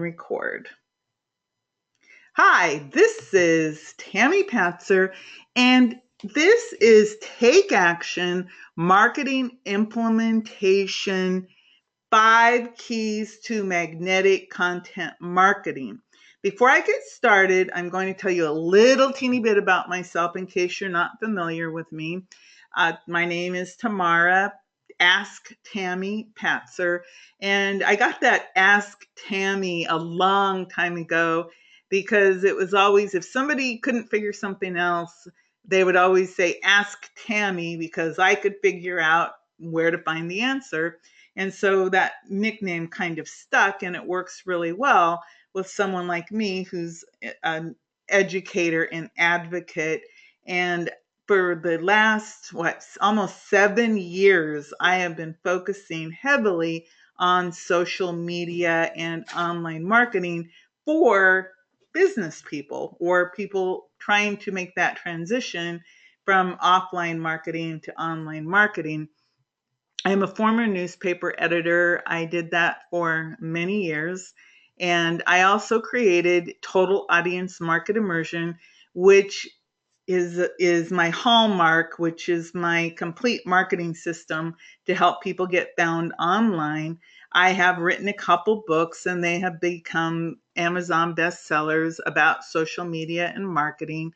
Record. Hi, this is TAMI Patzer, and this is Take Action Marketing Implementation 5 Keys to Magnetic Content Marketing. Before I get started, I'm going to tell you a little teeny bit about myself in case you're not familiar with me. My name is Tamara. Ask Tammy Patzer. And I got that Ask Tammy a long time ago because it was always, if somebody couldn't figure something else, they would always say, Ask Tammy, because I could figure out where to find the answer. And so that nickname kind of stuck, and it works really well with someone like me who's an educator and advocate. And for the last, almost 7 years, I have been focusing heavily on social media and online marketing for business people or people trying to make that transition from offline marketing to online marketing. I'm a former newspaper editor. I did that for many years. And I also created Total Audience Market Immersion, which is my hallmark, which is my complete marketing system to help people get found online. I have written a couple books and they have become Amazon bestsellers about social media and marketing.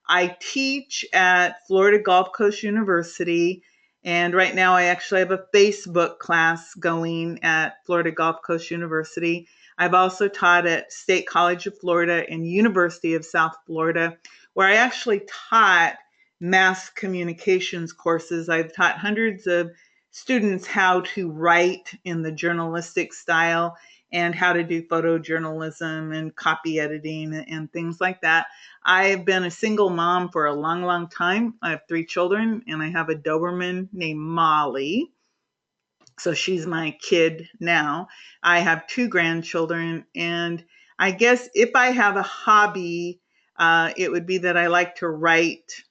I teach at Florida Gulf Coast University, and right now I actually have a Facebook class going at Florida Gulf Coast University. I've also taught at State College of Florida and University of South Florida, where I actually taught mass communications courses. I've taught hundreds of students how to write in the journalistic style and how to do photojournalism and copy editing and things like that. I've been a single mom for a long, long time. I have 3 children, and I have a Doberman named Molly. So she's my kid now. I have 2 grandchildren, and I guess if I have a hobby, it would be that I like to write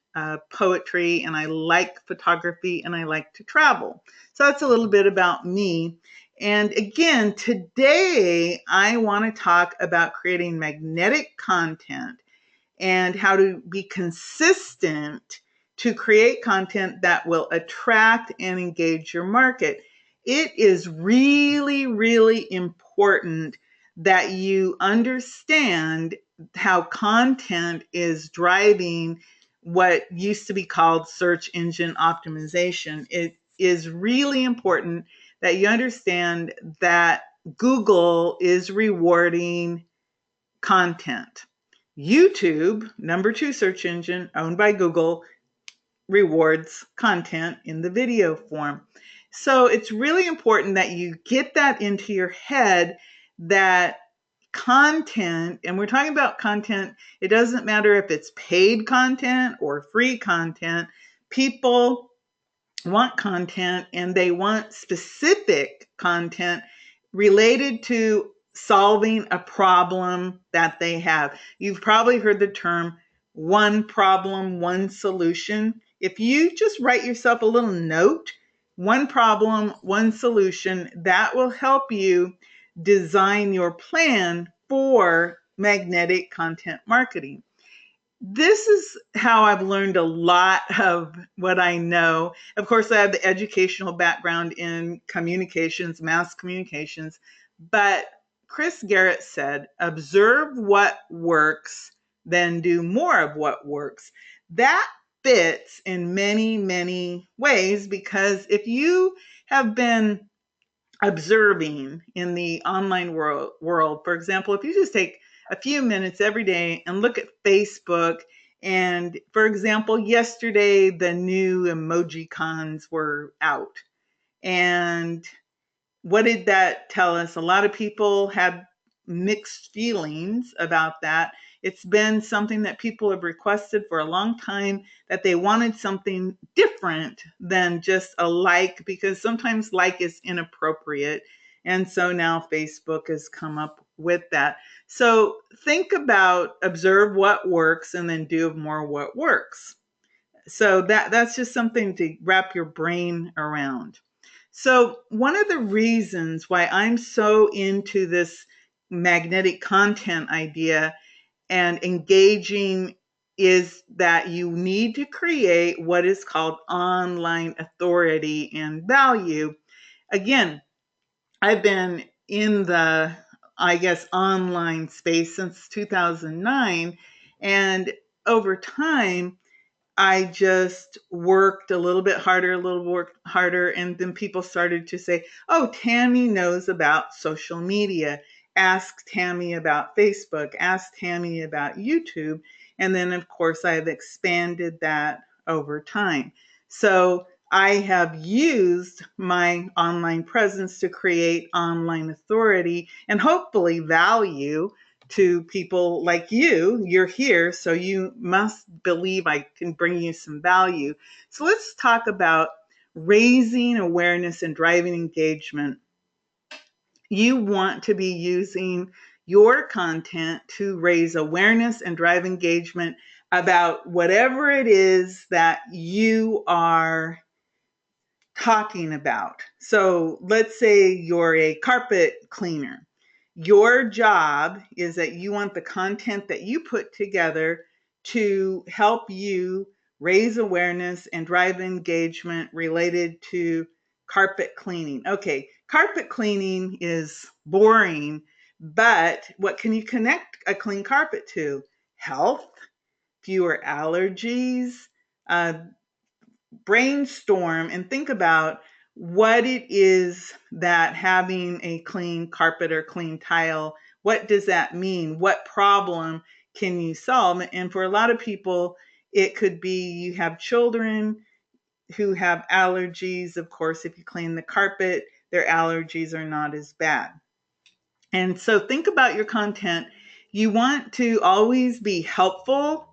poetry, and I like photography, and I like to travel. So that's a little bit about me. And again, today I want to talk about creating magnetic content and how to be consistent to create content that will attract and engage your market. It is really, really important that you understand how content is driving what used to be called search engine optimization. It is really important that you understand that Google is rewarding content. YouTube, number 2 search engine owned by Google, rewards content in the video form. So it's really important that you get that into your head that content, and we're talking about content, it doesn't matter if it's paid content or free content, people want content and they want specific content related to solving a problem that they have. You've probably heard the term one problem, one solution. If you just write yourself a little note, one problem, one solution, that will help you design your plan for magnetic content marketing. This is how I've learned a lot of what I know. Of course, I have the educational background in communications, mass communications, but Chris Garrett said, observe what works, then do more of what works. That fits in many, many ways because if you have been observing in the online world, for example, if you just take a few minutes every day and look at Facebook, and for example, yesterday the new emoji cons were out. And what did that tell us? A lot of people had mixed feelings about that. It's been something that people have requested for a long time, that they wanted something different than just a like, because sometimes like is inappropriate. And so now Facebook has come up with that. So think about observe what works and then do more what works. So that's just something to wrap your brain around. So one of the reasons why I'm so into this magnetic content idea. And engaging is that you need to create what is called online authority and value. Again, I've been in the, I guess, online space since 2009. And over time, I just worked a little bit harder, and then people started to say, "Oh, Tammy knows about social media. Ask Tammy about Facebook. Ask Tammy about YouTube." And then, of course, I've expanded that over time. So I have used my online presence to create online authority and hopefully value to people like you. You're here, so you must believe I can bring you some value. So let's talk about raising awareness and driving engagement. You want to be using your content to raise awareness and drive engagement about whatever it is that you are talking about. So let's say you're a carpet cleaner. Your job is that you want the content that you put together to help you raise awareness and drive engagement related to carpet cleaning. Okay, carpet cleaning is boring, but what can you connect a clean carpet to? Health, fewer allergies, uh, brainstorm and think about what it is that having a clean carpet or clean tile, what does that mean? What problem can you solve? And for a lot of people, it could be you have children who have allergies. Of course, if you clean the carpet, their allergies are not as bad. And so think about your content. You want to always be helpful,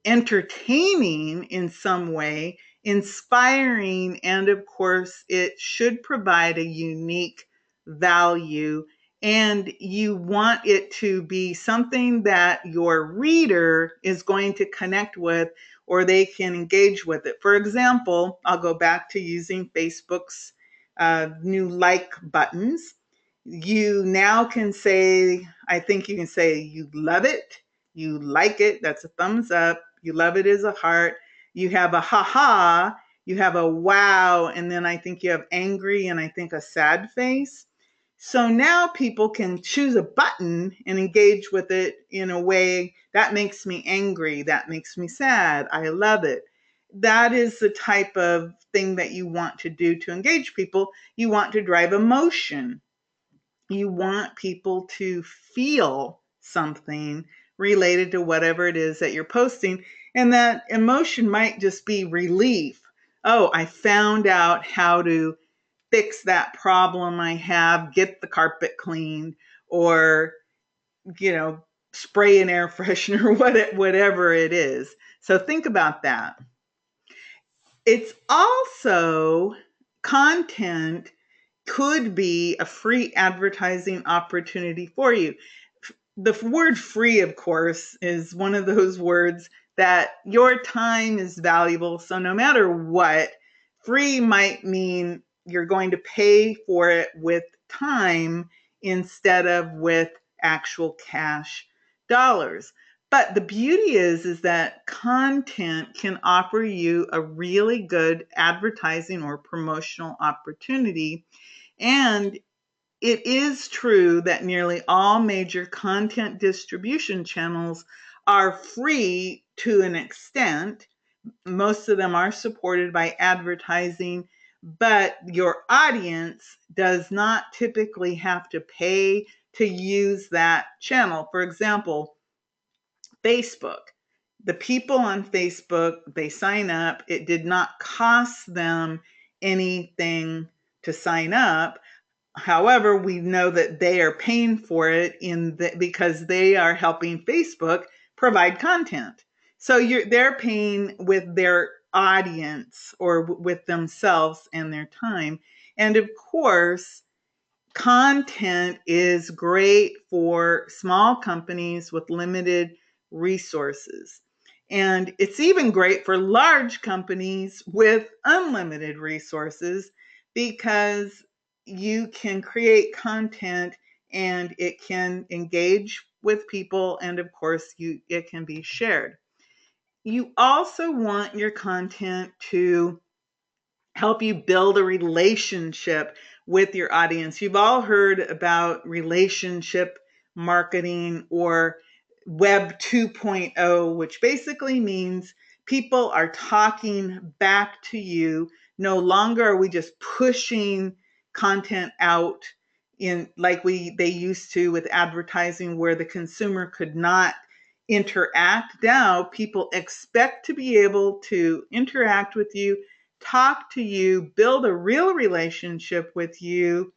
entertaining in some way, inspiring, and of course, it should provide a unique value. And you want it to be something that your reader is going to connect with or they can engage with it. For example, I'll go back to using Facebook's new like buttons. You now can say, I think you can say, you love it, you like it, that's a thumbs up. You love it as a heart. You have a haha, you have a wow, and then I think you have angry and I think a sad face. So now people can choose a button and engage with it in a way that makes me angry, that makes me sad, I love it. That is the type of thing that you want to do to engage people. You want to drive emotion. You want people to feel something related to whatever it is that you're posting. And that emotion might just be relief. Oh, I found out how to fix that problem I have, get the carpet cleaned, or, spray an air freshener, whatever it is. So think about that. It's also content could be a free advertising opportunity for you. The word free, of course, is one of those words that your time is valuable. So no matter what, free might mean you're going to pay for it with time instead of with actual cash dollars. But the beauty is that content can offer you a really good advertising or promotional opportunity. And it is true that nearly all major content distribution channels are free to an extent. Most of them are supported by advertising, but your audience does not typically have to pay to use that channel. For example, Facebook. The people on Facebook, they sign up. It did not cost them anything to sign up. However, we know that they are paying for it because they are helping Facebook provide content. So they're paying with their audience or with themselves and their time. And of course, content is great for small companies with limited resources. And it's even great for large companies with unlimited resources because you can create content and it can engage with people, and of course it can be shared. You also want your content to help you build a relationship with your audience. You've all heard about relationship marketing or Web 2.0, which basically means people are talking back to you. No longer are we just pushing content out in like they used to with advertising, where the consumer could not interact. Now people expect to be able to interact with you, talk to you, build a real relationship with you,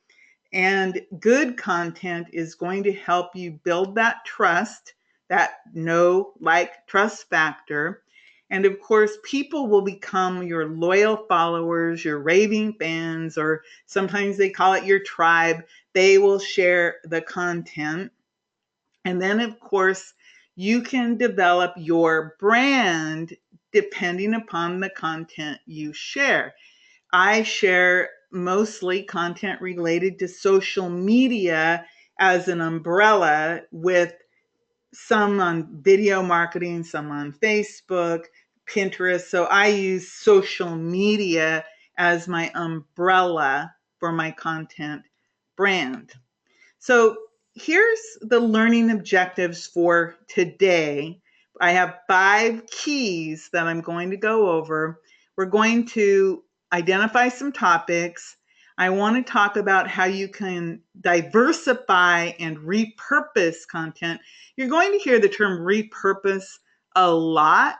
and good content is going to help you build that trust, that know, like, trust factor. And of course, people will become your loyal followers, your raving fans, or sometimes they call it your tribe. They will share the content. And then, of course, you can develop your brand depending upon the content you share. I share mostly content related to social media as an umbrella, with some on video marketing, some on Facebook, Pinterest. So I use social media as my umbrella for my content brand. So here's the learning objectives for today. I have 5 keys that I'm going to go over. We're going to identify some topics. I want to talk about how you can diversify and repurpose content. You're going to hear the term repurpose a lot,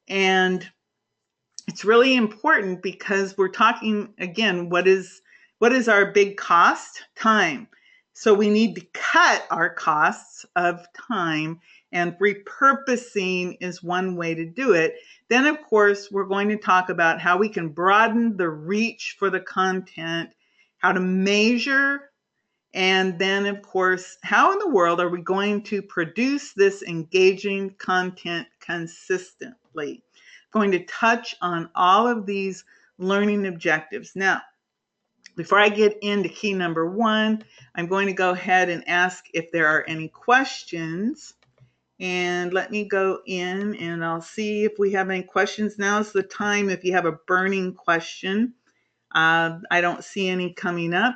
and it's really important because we're talking again, what is our big cost? Time. So we need to cut our costs of time, and repurposing is one way to do it. Then of course, we're going to talk about how we can broaden the reach for the content, how to measure, and then of course, how in the world are we going to produce this engaging content consistently? Going to touch on all of these learning objectives. Now, before I get into key number 1, I'm going to go ahead and ask if there are any questions. And let me go in and I'll see if we have any questions. Now's the time if you have a burning question. I don't see any coming up.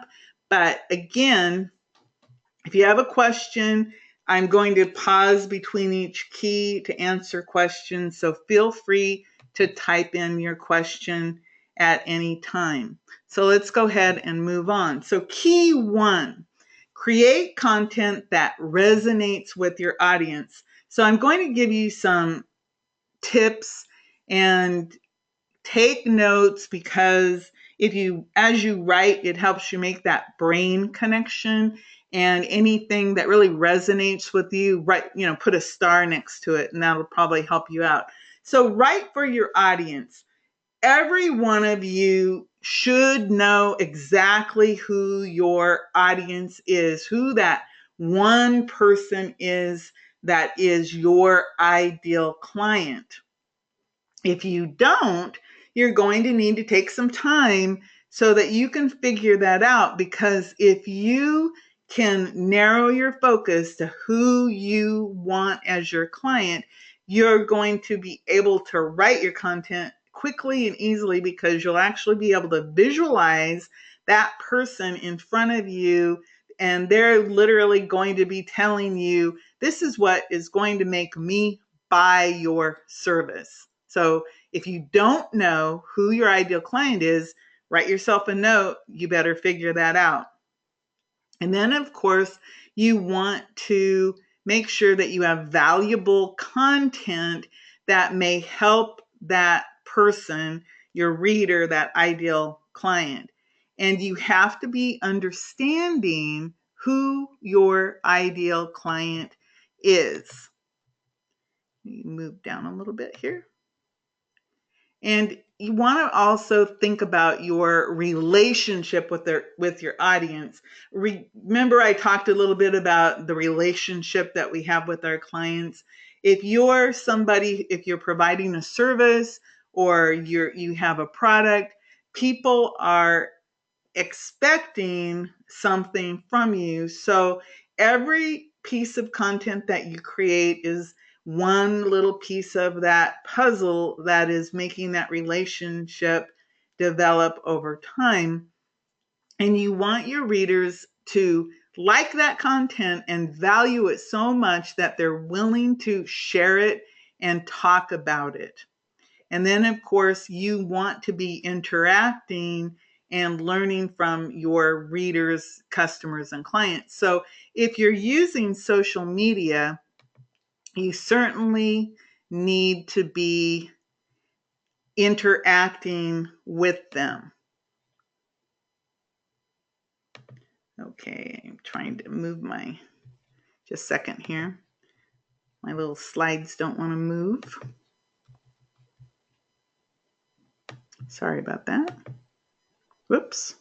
But again, if you have a question, I'm going to pause between each key to answer questions. So feel free to type in your question at any time. So let's go ahead and move on. So key 1, create content that resonates with your audience. So I'm going to give you some tips, and take notes, because as you write, it helps you make that brain connection, and anything that really resonates with you, put a star next to it, and that'll probably help you out. So write for your audience. Every one of you should know exactly who your audience is, who that one person is that is your ideal client. If you don't, you're going to need to take some time so that you can figure that out, because if you can narrow your focus to who you want as your client, you're going to be able to write your content quickly and easily, because you'll actually be able to visualize that person in front of you, and they're literally going to be telling you, this is what is going to make me buy your service. So if you don't know who your ideal client is, write yourself a note. You better figure that out. And then, of course, you want to make sure that you have valuable content that may help that person, your reader, that ideal client. And you have to be understanding who your ideal client is. Move down a little bit here. And you want to also think about your relationship with your audience. Remember, I talked a little bit about the relationship that we have with our clients. If you're providing a service, or you have a product, people are expecting something from you. So every piece of content that you create is one little piece of that puzzle that is making that relationship develop over time. And you want your readers to like that content and value it so much that they're willing to share it and talk about it. And then, of course, you want to be interacting and learning from your readers, customers, and clients. So if you're using social media, you certainly need to be interacting with them. Okay, I'm trying to move just a second here. My little slides don't want to move. Sorry about that. Whoops,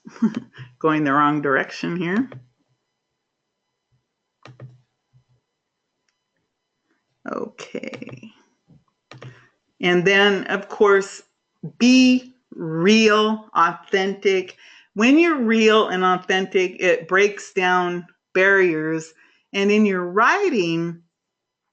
going the wrong direction here. Okay. And then, of course, be real, authentic. When you're real and authentic, it breaks down barriers. And in your writing,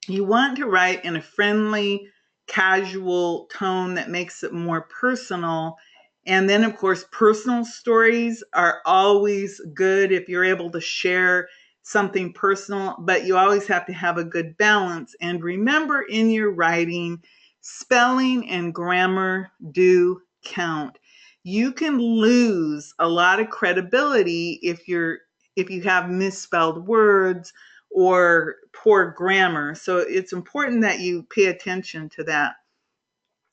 you want to write in a friendly, casual tone that makes it more personal. And then, of course, personal stories are always good if you're able to share something personal, but you always have to have a good balance. And remember, in your writing, spelling and grammar do count. You can lose a lot of credibility if you have misspelled words or poor grammar. So it's important that you pay attention to that.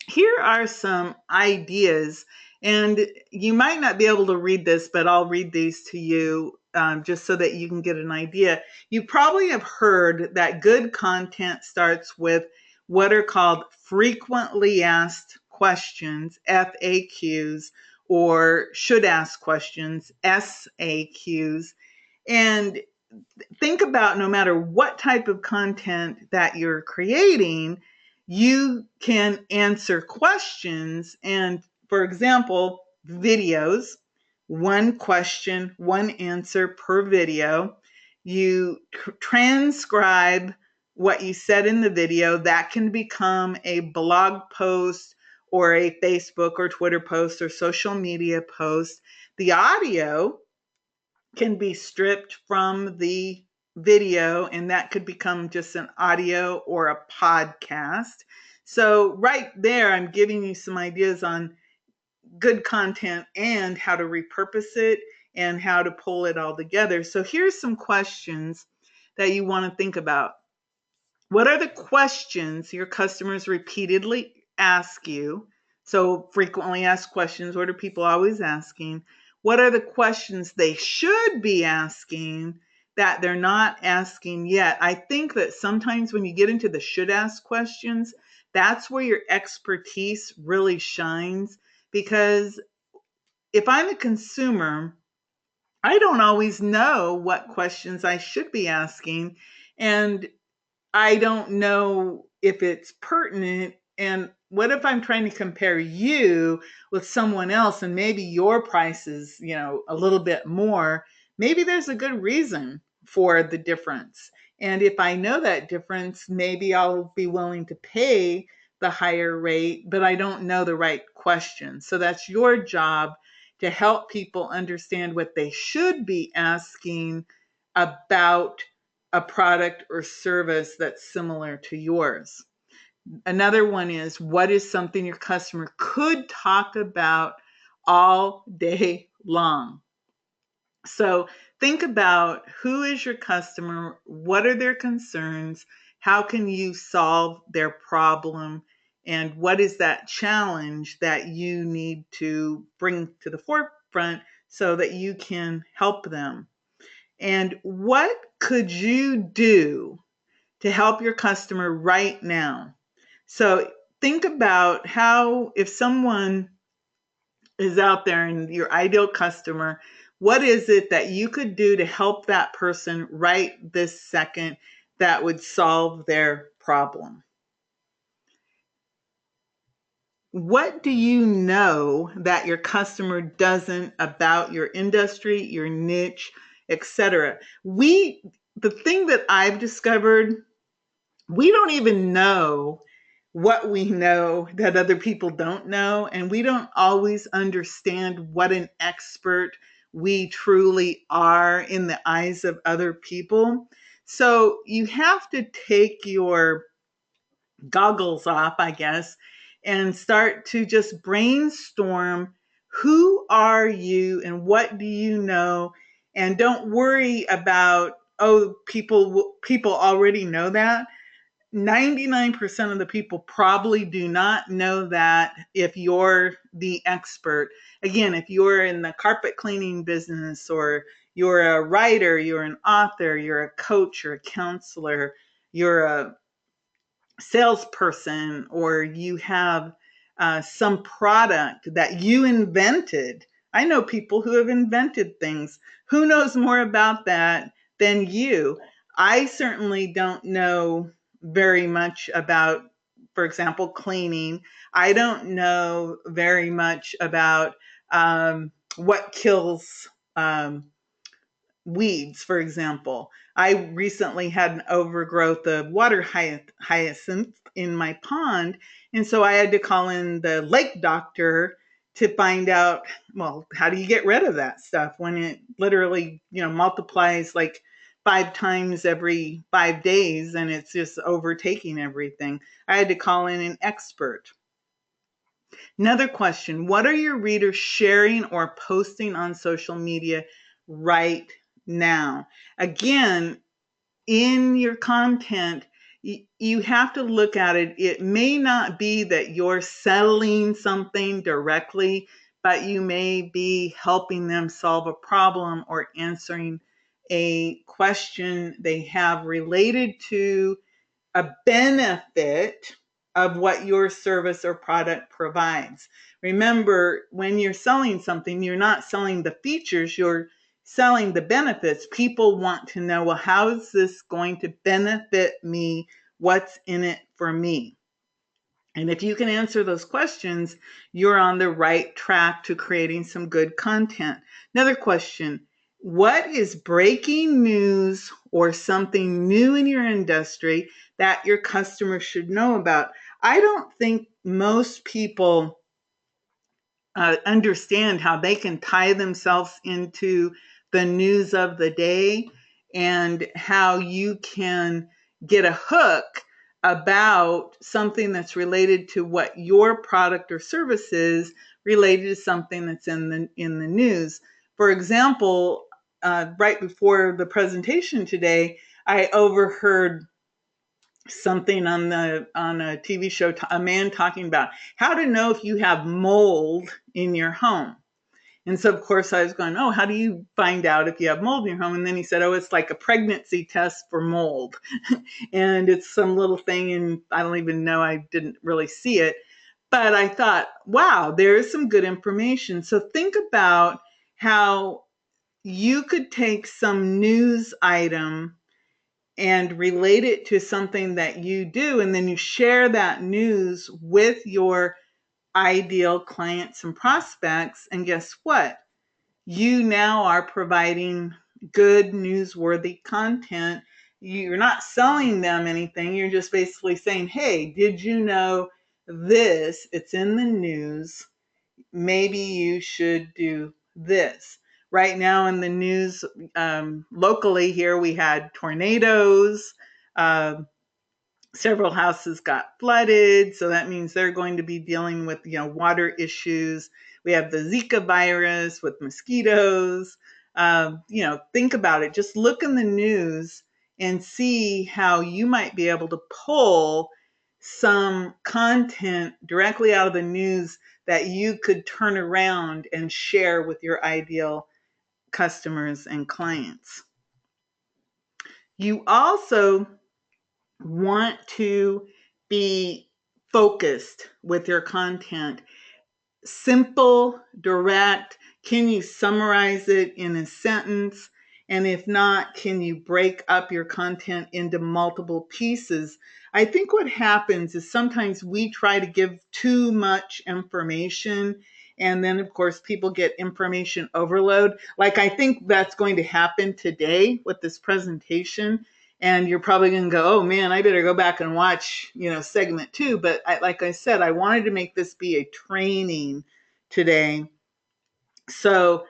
Here are some ideas, and you might not be able to read this, but I'll read these to you just so that you can get an idea. You probably have heard that good content starts with what are called frequently asked questions, FAQs, or should ask questions, SAQs. And think about, no matter what type of content that you're creating, you can answer questions. And for example, videos, one question, one answer per video. You transcribe what you said in the video. That can become a blog post or a Facebook or Twitter post or social media post. The audio can be stripped from the video, and that could become just an audio or a podcast. So right there, I'm giving you some ideas on good content and how to repurpose it and how to pull it all together. So here's some questions that you want to think about. What are the questions your customers repeatedly ask you? So frequently asked questions, what are people always asking? What are the questions they should be asking that they're not asking yet? I think that sometimes when you get into the should ask questions, that's where your expertise really shines. Because if I'm a consumer, I don't always know what questions I should be asking. And I don't know if it's pertinent. And what if I'm trying to compare you with someone else and maybe your price is, a little bit more? Maybe there's a good reason for the difference. And if I know that difference, maybe I'll be willing to pay the higher rate, but I don't know the right question. So that's your job to help people understand what they should be asking about a product or service that's similar to yours. Another one is, what is something your customer could talk about all day long? So think about, who is your customer? What are their concerns? How can you solve their problem? And what is that challenge that you need to bring to the forefront so that you can help them? And what could you do to help your customer right now? So think about how, if someone is out there and your ideal customer, what is it that you could do to help that person right this second that would solve their problem? What do you know that your customer doesn't about your industry, your niche, etc.? We the thing that I've discovered, we don't even know what we know that other people don't know. And we don't always understand what an expert we truly are in the eyes of other people. So you have to take your goggles off, I guess, and start to just brainstorm, who are you and what do you know? And don't worry about, oh, people already know that. 99% of the people probably do not know that if you're the expert. Again, if you're in the carpet cleaning business, or you're a writer, you're an author, you're a coach, you're a counselor, you're a salesperson, or you have some product that you invented. I know people who have invented things. Who knows more about that than you? I certainly don't know very much about, for example, cleaning. I don't know very much about what kills weeds, for example. I recently had an overgrowth of water hyacinth in my pond. And so I had to call in the lake doctor to find out, well, how do you get rid of that stuff when it literally, multiplies like 5 times every 5 days and it's just overtaking everything. I had to call in an expert. Another question: what are your readers sharing or posting on social media right now? Again, in your content, you have to look at it. It may not be that you're selling something directly, but you may be helping them solve a problem or answering a question they have related to a benefit of what your service or product provides. Remember, when you're selling something, you're not selling the features, you're selling the benefits. People want to know, well, how is this going to benefit me? What's in it for me? And if you can answer those questions, you're on the right track to creating some good content. Another question: what is breaking news or something new in your industry that your customers should know about? I don't think most people understand how they can tie themselves into the news of the day, and how you can get a hook about something that's related to what your product or service is, related to something that's in the news. For example, right before the presentation today, I overheard something on a TV show, a man talking about how to know if you have mold in your home. And so, of course, I was going, oh, how do you find out if you have mold in your home? And then he said, oh, it's like a pregnancy test for mold. And it's some little thing, and I don't even know, I didn't really see it. But I thought, wow, there is some good information. So think about how you could take some news item and relate it to something that you do, and then you share that news with your ideal clients and prospects. And guess what? You now are providing good, newsworthy content. You're not selling them anything. You're just basically saying, hey, did you know this? It's in the news. Maybe you should do this. Right now in the news, locally here, we had tornadoes. Uh, Several houses got flooded, so that means they're going to be dealing with water issues. We have the Zika virus with mosquitoes. Think about it. Just look in the news and see how you might be able to pull some content directly out of the news that you could turn around and share with your ideal customers and clients. You also want to be focused with your content. Simple, direct. Can you summarize it in a sentence? And if not, can you break up your content into multiple pieces? I think what happens is sometimes we try to give too much information, And then, of course, people get information overload. Like, I think that's going to happen today with this presentation. And you're probably going to go, oh man, I better go back and watch, segment 2. But like I said, I wanted to make this be a training today. So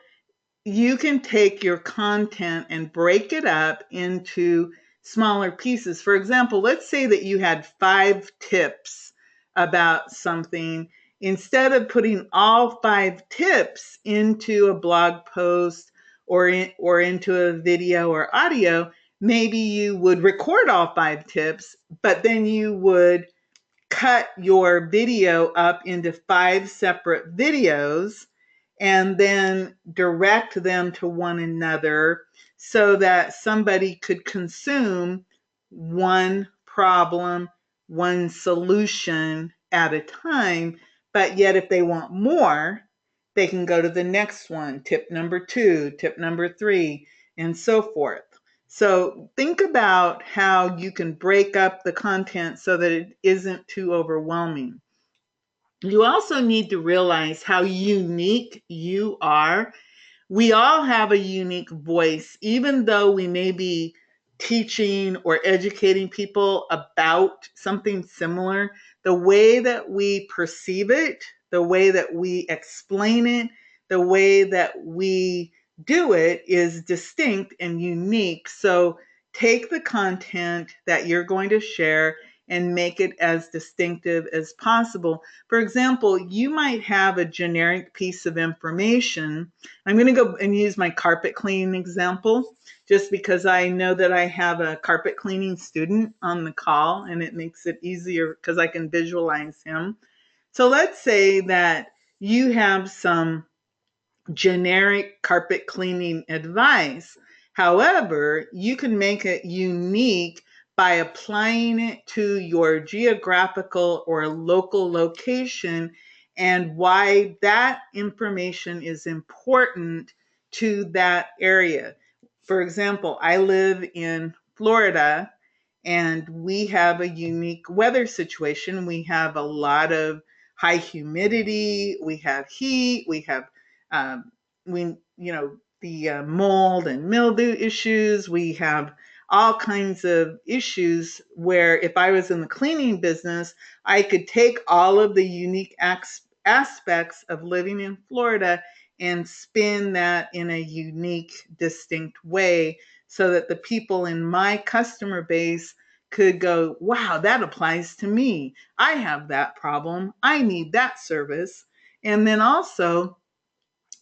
you can take your content and break it up into smaller pieces. For example, let's say that you had 5 tips about something. Instead of putting all 5 tips into a blog post or into a video or audio, maybe you would record all 5 tips, but then you would cut your video up into 5 separate videos and then direct them to one another so that somebody could consume one problem, one solution at a time. But yet, if they want more, they can go to the next one, tip number 2, tip number 3, and so forth. So think about how you can break up the content so that it isn't too overwhelming. You also need to realize how unique you are. We all have a unique voice, even though we may be teaching or educating people about something similar. The way that we perceive it, the way that we explain it, the way that we do it is distinct and unique. So take the content that you're going to share and make it as distinctive as possible. For example, you might have a generic piece of information. I'm going to go and use my carpet cleaning example just because I know that I have a carpet cleaning student on the call and it makes it easier because I can visualize him. So let's say that you have some generic carpet cleaning advice. However, you can make it unique by applying it to your geographical or local location and why that information is important to that area. For example, I live in Florida and we have a unique weather situation. We have a lot of high humidity, we have heat, we have um, the mold and mildew issues. We have all kinds of issues where if I was in the cleaning business, I could take all of the unique aspects of living in Florida and spin that in a unique, distinct way so that the people in my customer base could go, wow, that applies to me. I have that problem. I need that service. And then also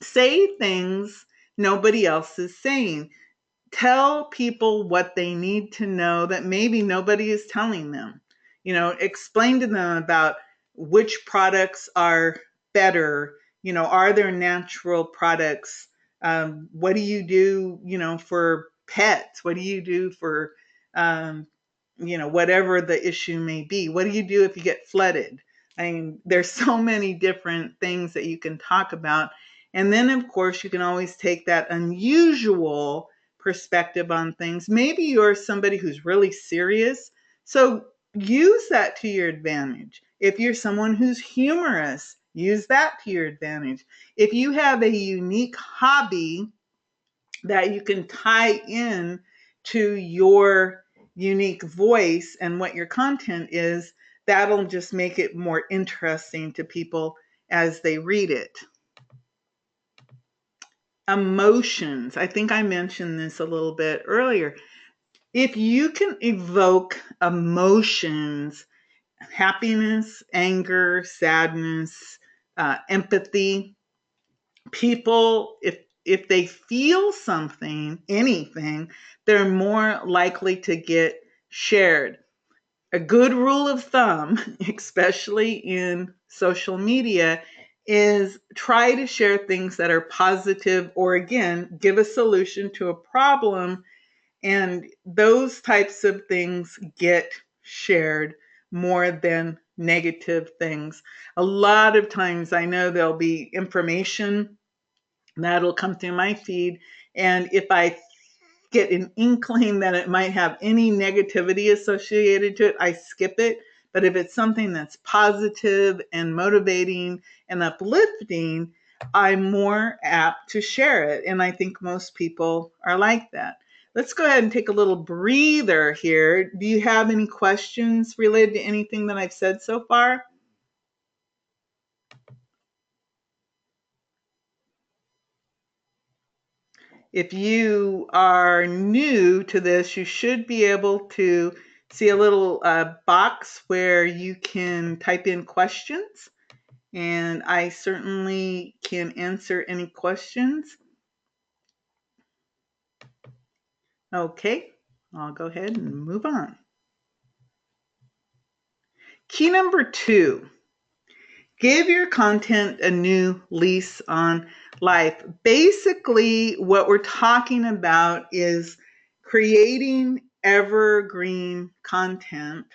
say things nobody else is saying. Tell people what they need to know that maybe nobody is telling them. Explain to them about which products are better. Are there natural products? What do you do, for pets? What do you do for, whatever the issue may be? What do you do if you get flooded? I mean, there's so many different things that you can talk about. And then, of course, you can always take that unusual perspective on things. Maybe you're somebody who's really serious. So use that to your advantage. If you're someone who's humorous, use that to your advantage. If you have a unique hobby that you can tie in to your unique voice and what your content is, that'll just make it more interesting to people as they read it. Emotions. I think I mentioned this a little bit earlier. If you can evoke emotions, happiness, anger, sadness, empathy, people, if they feel something, anything, they're more likely to get shared. A good rule of thumb, especially in social media, is try to share things that are positive or, again, give a solution to a problem. And those types of things get shared more than negative things. A lot of times I know there'll be information that'll come through my feed. And if I get an inkling that it might have any negativity associated to it, I skip it But if it's something that's positive and motivating and uplifting, I'm more apt to share it. And I think most people are like that. Let's go ahead and take a little breather here. Do you have any questions related to anything that I've said so far? If you are new to this, you should be able to see a little box where you can type in questions, and I certainly can answer any questions. Okay, I'll go ahead and move on. Key number 2. Give your content a new lease on life. Basically, what we're talking about is creating evergreen content.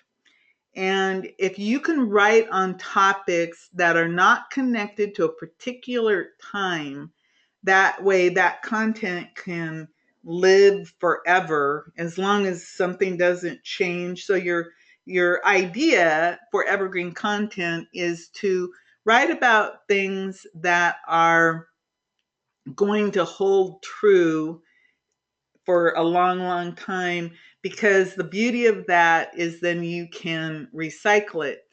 And if you can write on topics that are not connected to a particular time, that way that content can live forever as long as something doesn't change. So your idea for evergreen content is to write about things that are going to hold true for a long, long time, because the beauty of that is then you can recycle it.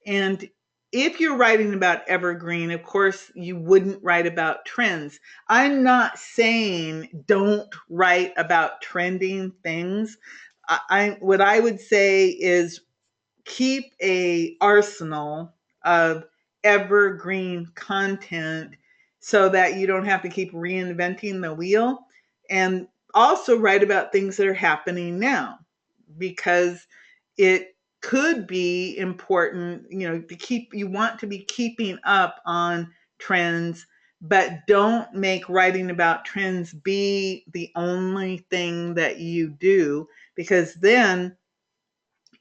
And if you're writing about evergreen, of course, you wouldn't write about trends. I'm not saying don't write about trending things. What I would say is keep a arsenal of evergreen content so that you don't have to keep reinventing the wheel, and also write about things that are happening now, because it could be important, to keep, you want to be keeping up on trends, but don't make writing about trends be the only thing that you do, because then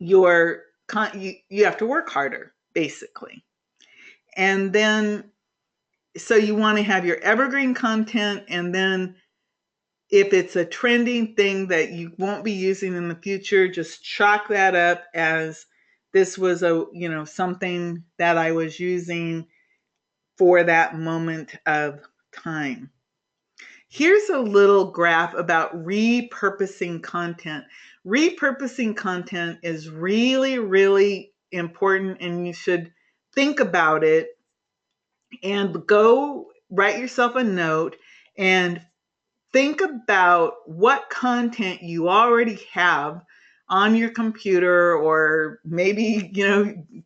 you have to work harder, basically. And then, so you want to have your evergreen content, and then if it's a trending thing that you won't be using in the future, just chalk that up as this was something that I was using for that moment of time. Here's a little graph about repurposing content. Repurposing content is really, really important, and you should think about it and go write yourself a note and think about what content you already have on your computer, or maybe,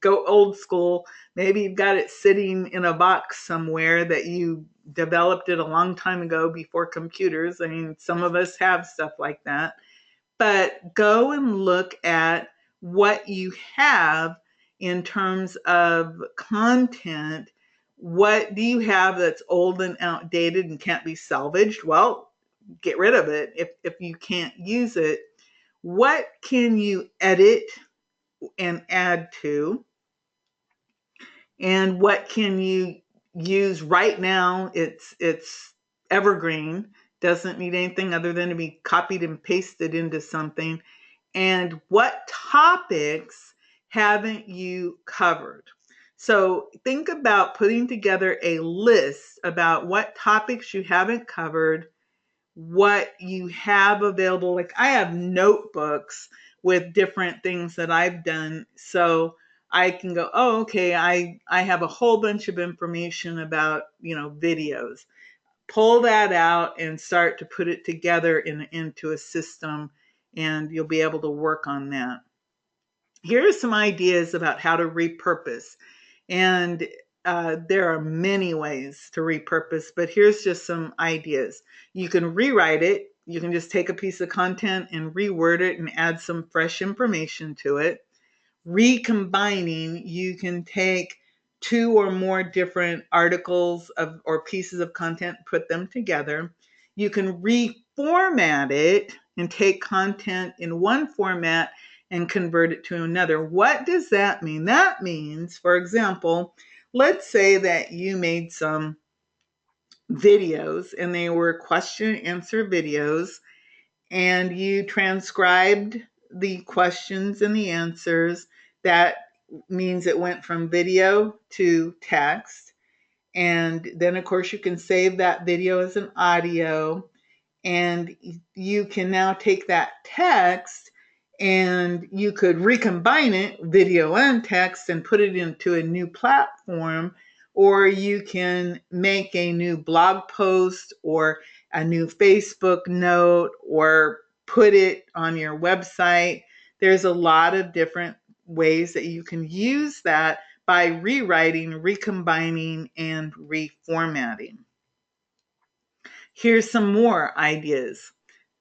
go old school. Maybe you've got it sitting in a box somewhere that you developed it a long time ago before computers. I mean, some of us have stuff like that. But go and look at what you have in terms of content. What do you have that's old and outdated and can't be salvaged? Well, get rid of it if you can't use it. What can you edit and add to? And what can you use right now? It's evergreen, doesn't need anything other than to be copied and pasted into something. And what topics haven't you covered? So think about putting together a list about what topics you haven't covered, what you have available. Like, I have notebooks with different things that I've done. So I can go, oh, okay, I have a whole bunch of information about, videos. Pull that out and start to put it together into a system, and you'll be able to work on that. Here are some ideas about how to repurpose. And there are many ways to repurpose, but here's just some ideas. You can rewrite it. You can just take a piece of content and reword it and add some fresh information to it. Recombining, you can take two or more different articles or pieces of content, put them together. You can reformat it and take content in one format and convert it to another. What does that mean? That means, for example, let's say that you made some videos and they were question and answer videos, and you transcribed the questions and the answers that means it went from video to text. And then, of course, you can save that video as an audio. And you can now take that text and you could recombine it, video and text, and put it into a new platform. Or you can make a new blog post or a new Facebook note or put it on your website. There's a lot of different ways that you can use that by rewriting, recombining, and reformatting. Here's some more ideas.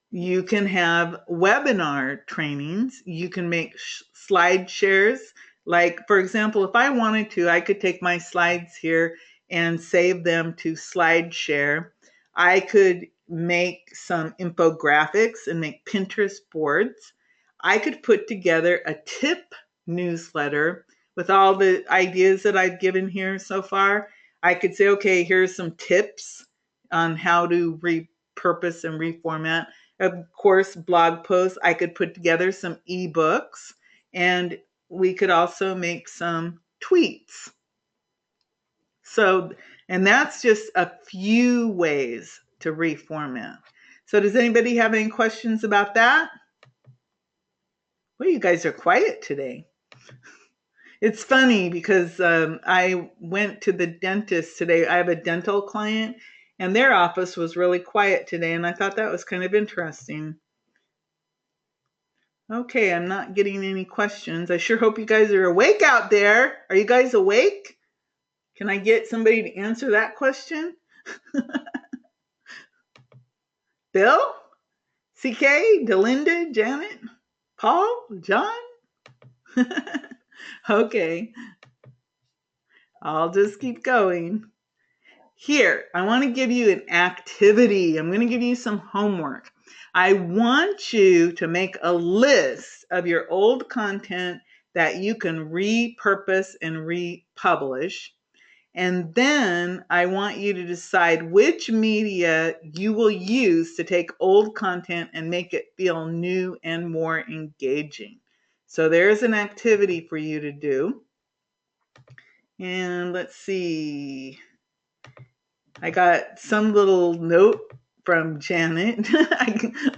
You can have webinar trainings. You can make slide shares. Like, for example, if I wanted to, I could take my slides here and save them to SlideShare. I could make some infographics and make Pinterest boards. I could put together a tip newsletter with all the ideas that I've given here so far. I could say, okay, here's some tips on how to repurpose and reformat. Of course, blog posts. I could put together some ebooks, and we could also make some tweets. So, and that's just a few ways to reformat. So does anybody have any questions about that? Well, you guys are quiet today. It's funny because I went to the dentist today. I have a dental client, and their office was really quiet today, and I thought that was kind of interesting. Okay, I'm not getting any questions. I sure hope you guys are awake out there. Are you guys awake? Can I get somebody to answer that question? Bill? CK? Delinda? Janet? Paul? John? Okay, I'll just keep going. Here, I want to give you an activity. I'm going to give you some homework. I want you to make a list of your old content that you can repurpose and republish. And then I want you to decide which media you will use to take old content and make it feel new and more engaging. So there's an activity for you to do. And let's see. I got some little note from Janet.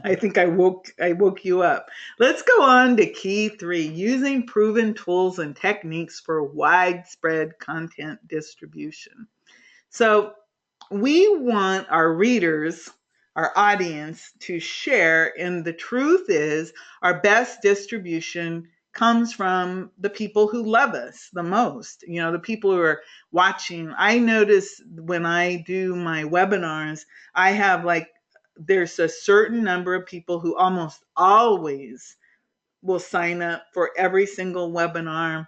I think I woke you up. Let's go on to key 3, using proven tools and techniques for widespread content distribution. So we want our readers, our audience, to share, and the truth is our best distribution comes from the people who love us the most, the people who are watching. I notice when I do my webinars, I have there's a certain number of people who almost always will sign up for every single webinar.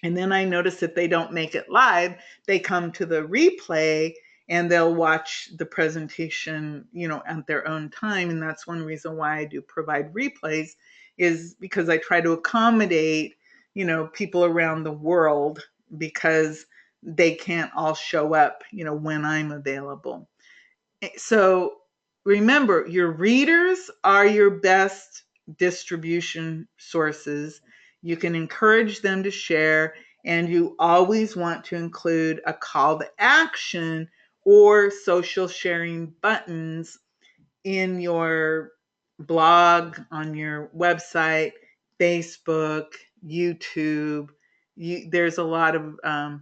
And then I notice if they don't make it live, they come to the replay and they'll watch the presentation, at their own time. And that's one reason why I do provide replays, is because I try to accommodate, people around the world, because they can't all show up, when I'm available. So remember, your readers are your best distribution sources. You can encourage them to share, and you always want to include a call to action or social sharing buttons in your blog, on your website, Facebook, YouTube. There's a lot of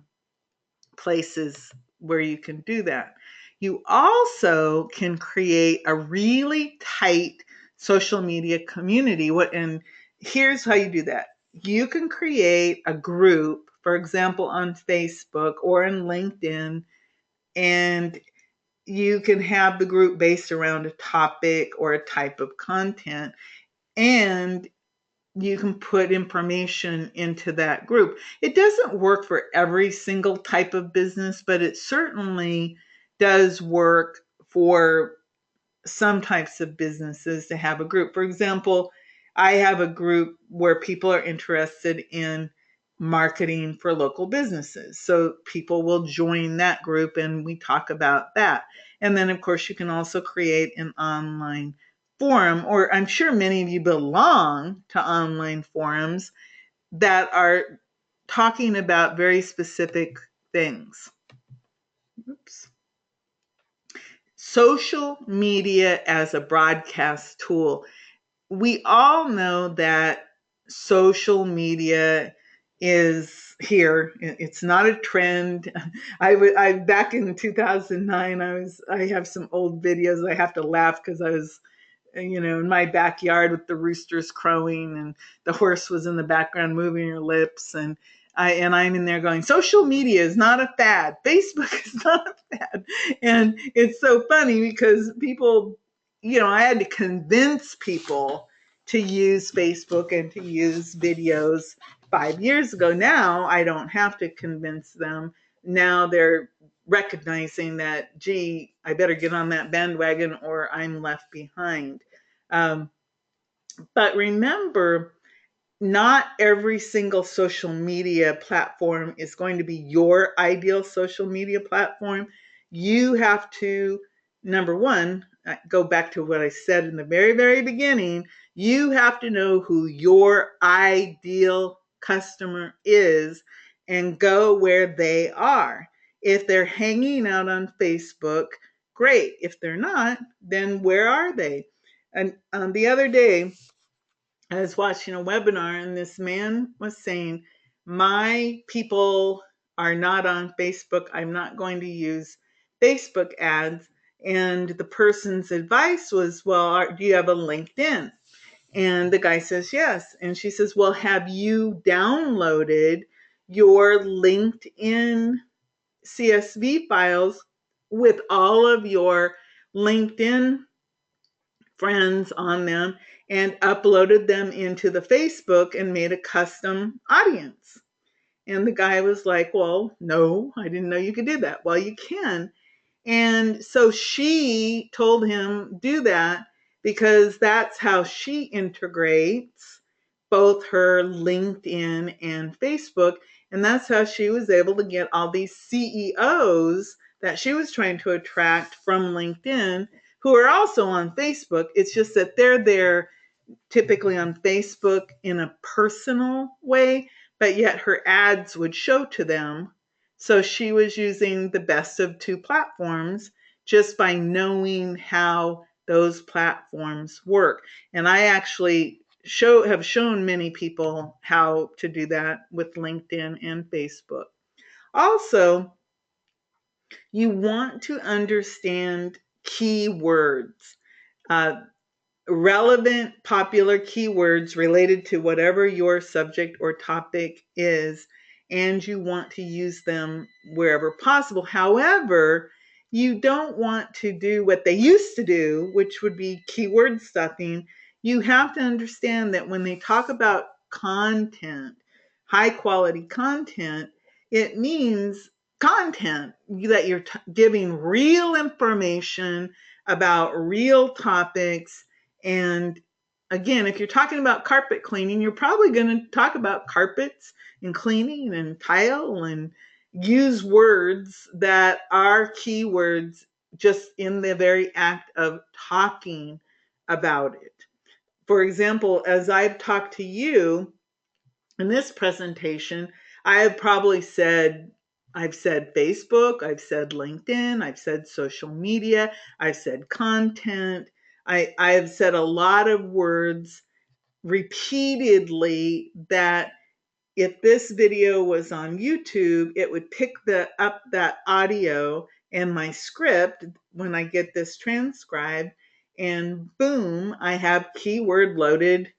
places where you can do that. You also can create a really tight social media community. And here's how you do that. You can create a group, for example, on Facebook or in LinkedIn, and you can have the group based around a topic or a type of content, and you can put information into that group. It doesn't work for every single type of business, but it certainly does work for some types of businesses to have a group. For example, I have a group where people are interested in marketing for local businesses. So people will join that group and we talk about that. And then, of course, you can also create an online forum, or I'm sure many of you belong to online forums that are talking about very specific things. Oops. Social media as a broadcast tool. We all know that social media is here. It's not a trend. I back in 2009, I have some old videos. I have to laugh because I was, in my backyard with the roosters crowing and the horse was in the background moving her lips, and I'm in there going, social media is not a fad. Facebook is not a fad. And it's so funny because people, I had to convince people to use Facebook and to use videos 5 years ago. Now I don't have to convince them. Now they're recognizing that, gee, I better get on that bandwagon or I'm left behind. Um, but remember, not every single social media platform is going to be your ideal social media platform. You have to, number one, go back to what I said in the very, very beginning. You have to know who your ideal customer is and go where they are. If they're hanging out on Facebook, great. If they're not, then where are they? And the other day, I was watching a webinar and this man was saying, my people are not on Facebook. I'm not going to use Facebook ads. And the person's advice was, well, do you have a LinkedIn? And the guy says, yes. And she says, well, have you downloaded your LinkedIn CSV files with all of your LinkedIn friends on them and uploaded them into the Facebook and made a custom audience? And the guy was like, well, no, I didn't know you could do that. Well, you can. And so she told him, do that, because that's how she integrates both her LinkedIn and Facebook. And that's how she was able to get all these CEOs that she was trying to attract from LinkedIn who are also on Facebook. It's just that they're there typically on Facebook in a personal way, but yet her ads would show to them. So she was using the best of two platforms just by knowing how those platforms work. And I actually have shown many people how to do that with LinkedIn and Facebook. Also, you want to understand keywords. Uh, Relevant, popular keywords related to whatever your subject or topic is, and you want to use them wherever possible. However, you don't want to do what they used to do, which would be keyword stuffing. You have to understand that when they talk about content, high quality content, it means content that you're giving real information about real topics. And again, if you're talking about carpet cleaning, you're probably going to talk about carpets and cleaning and tile and use words that are keywords just in the very act of talking about it. For example, as I've talked to you in this presentation, I've said Facebook, I've said LinkedIn, I've said social media, I've said content. I've said a lot of words repeatedly that if this video was on YouTube, it would pick up that audio and my script when I get this transcribed, and boom, I have keyword loaded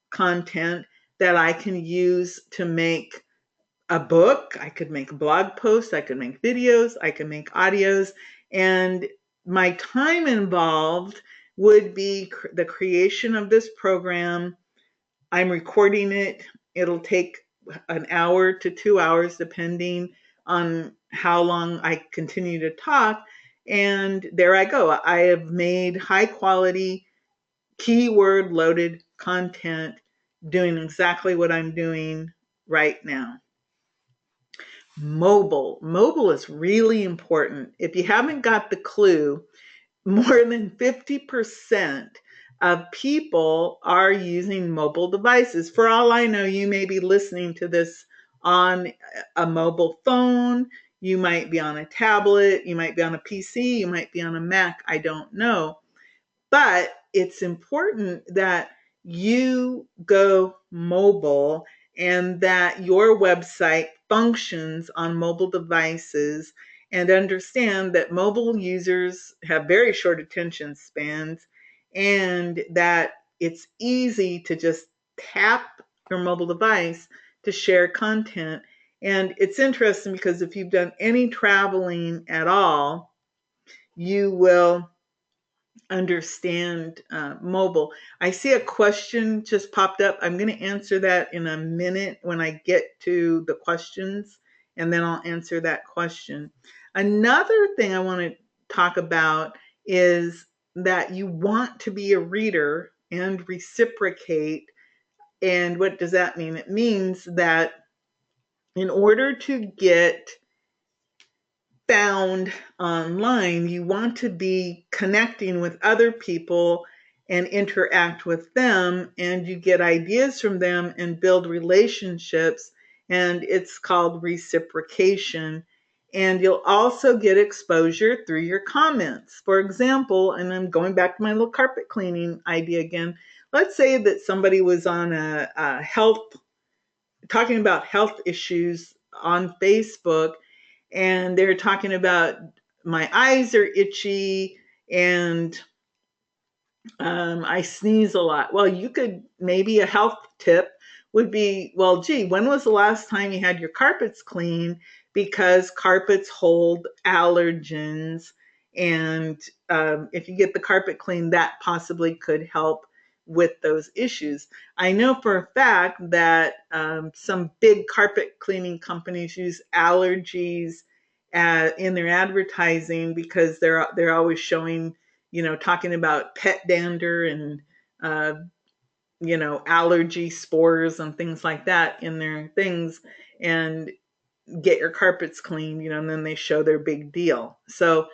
content that I can use to make a book. I could make blog posts, I could make videos, I could make audios, and my time involved would be the creation of this program. I'm recording it. It'll take an hour to 2 hours, depending on how long I continue to talk. And there I go. I have made high quality, keyword loaded content doing exactly what I'm doing right now. Mobile is really important. If you haven't got the clue, more than 50% of people are using mobile devices. For all I know, you may be listening to this on a mobile phone, you might be on a tablet, you might be on a PC, you might be on a Mac, I don't know. But it's important that you go mobile and that your website functions on mobile devices, and understand that mobile users have very short attention spans, and that it's easy to just tap your mobile device to share content. And it's interesting because if you've done any traveling at all, you will understand mobile. I see a question just popped up. I'm going to answer that in a minute when I get to the questions, and then I'll answer that question. Another thing I want to talk about is that you want to be a reader and reciprocate. And what does that mean? It means that in order to get found online, you want to be connecting with other people and interact with them, and you get ideas from them and build relationships, and it's called reciprocation. And you'll also get exposure through your comments. For example, and I'm going back to my little carpet cleaning idea again. Let's say that somebody was on a health, talking about health issues on Facebook, and they're talking about my eyes are itchy and I sneeze a lot. Well, you could, maybe a health tip would be, well, gee, when was the last time you had your carpets cleaned? Because carpets hold allergens. And if you get the carpet clean, that possibly could help with those issues. I know for a fact that some big carpet cleaning companies use allergies in their advertising, because they're always showing, talking about pet dander and, allergy spores and things like that in their things, and get your carpets cleaned, and then they show their big deal. So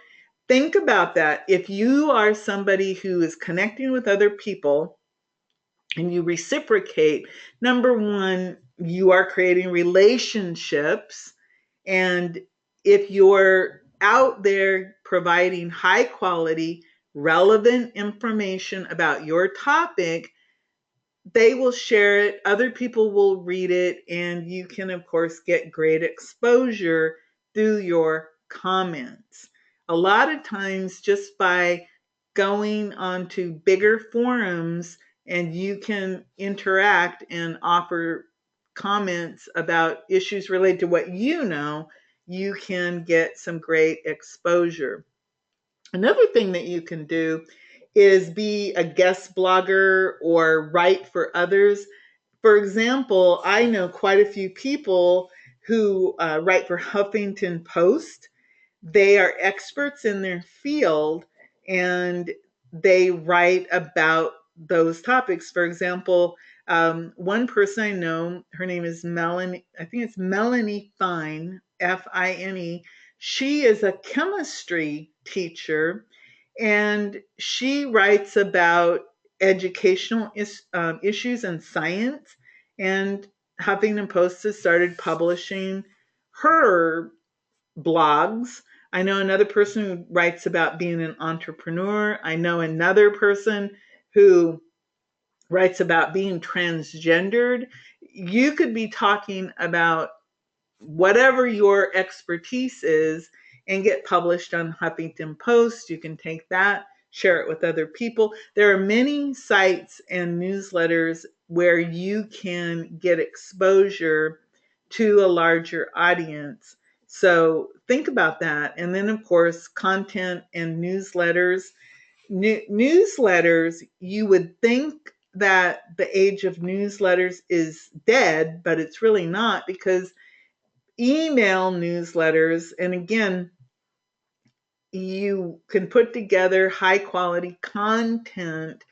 think about that. If you are somebody who is connecting with other people and you reciprocate, number one, you are creating relationships. And if you're out there providing high quality, relevant information about your topic, they will share it, other people will read it, and you can, of course, get great exposure through your comments. A lot of times, just by going onto bigger forums, and you can interact and offer comments about issues related to what you can get some great exposure. Another thing that you can do is be a guest blogger or write for others. For example, I know quite a few people who write for Huffington Post. They are experts in their field, and they write about those topics. For example, one person I know, her name is Melanie, I think it's Melanie Fine, Fine. She is a chemistry teacher, and she writes about educational issues and science. And Huffington Post has started publishing her blogs. I know another person who writes about being an entrepreneur. I know another person who writes about being transgendered. You could be talking about whatever your expertise is and get published on Huffington Post. You can take that, share it with other people. There are many sites and newsletters where you can get exposure to a larger audience. So think about that. And then, of course, content and newsletters. Newsletters, you would think that the age of newsletters is dead, but it's really not, because email newsletters, and again, you can put together high quality content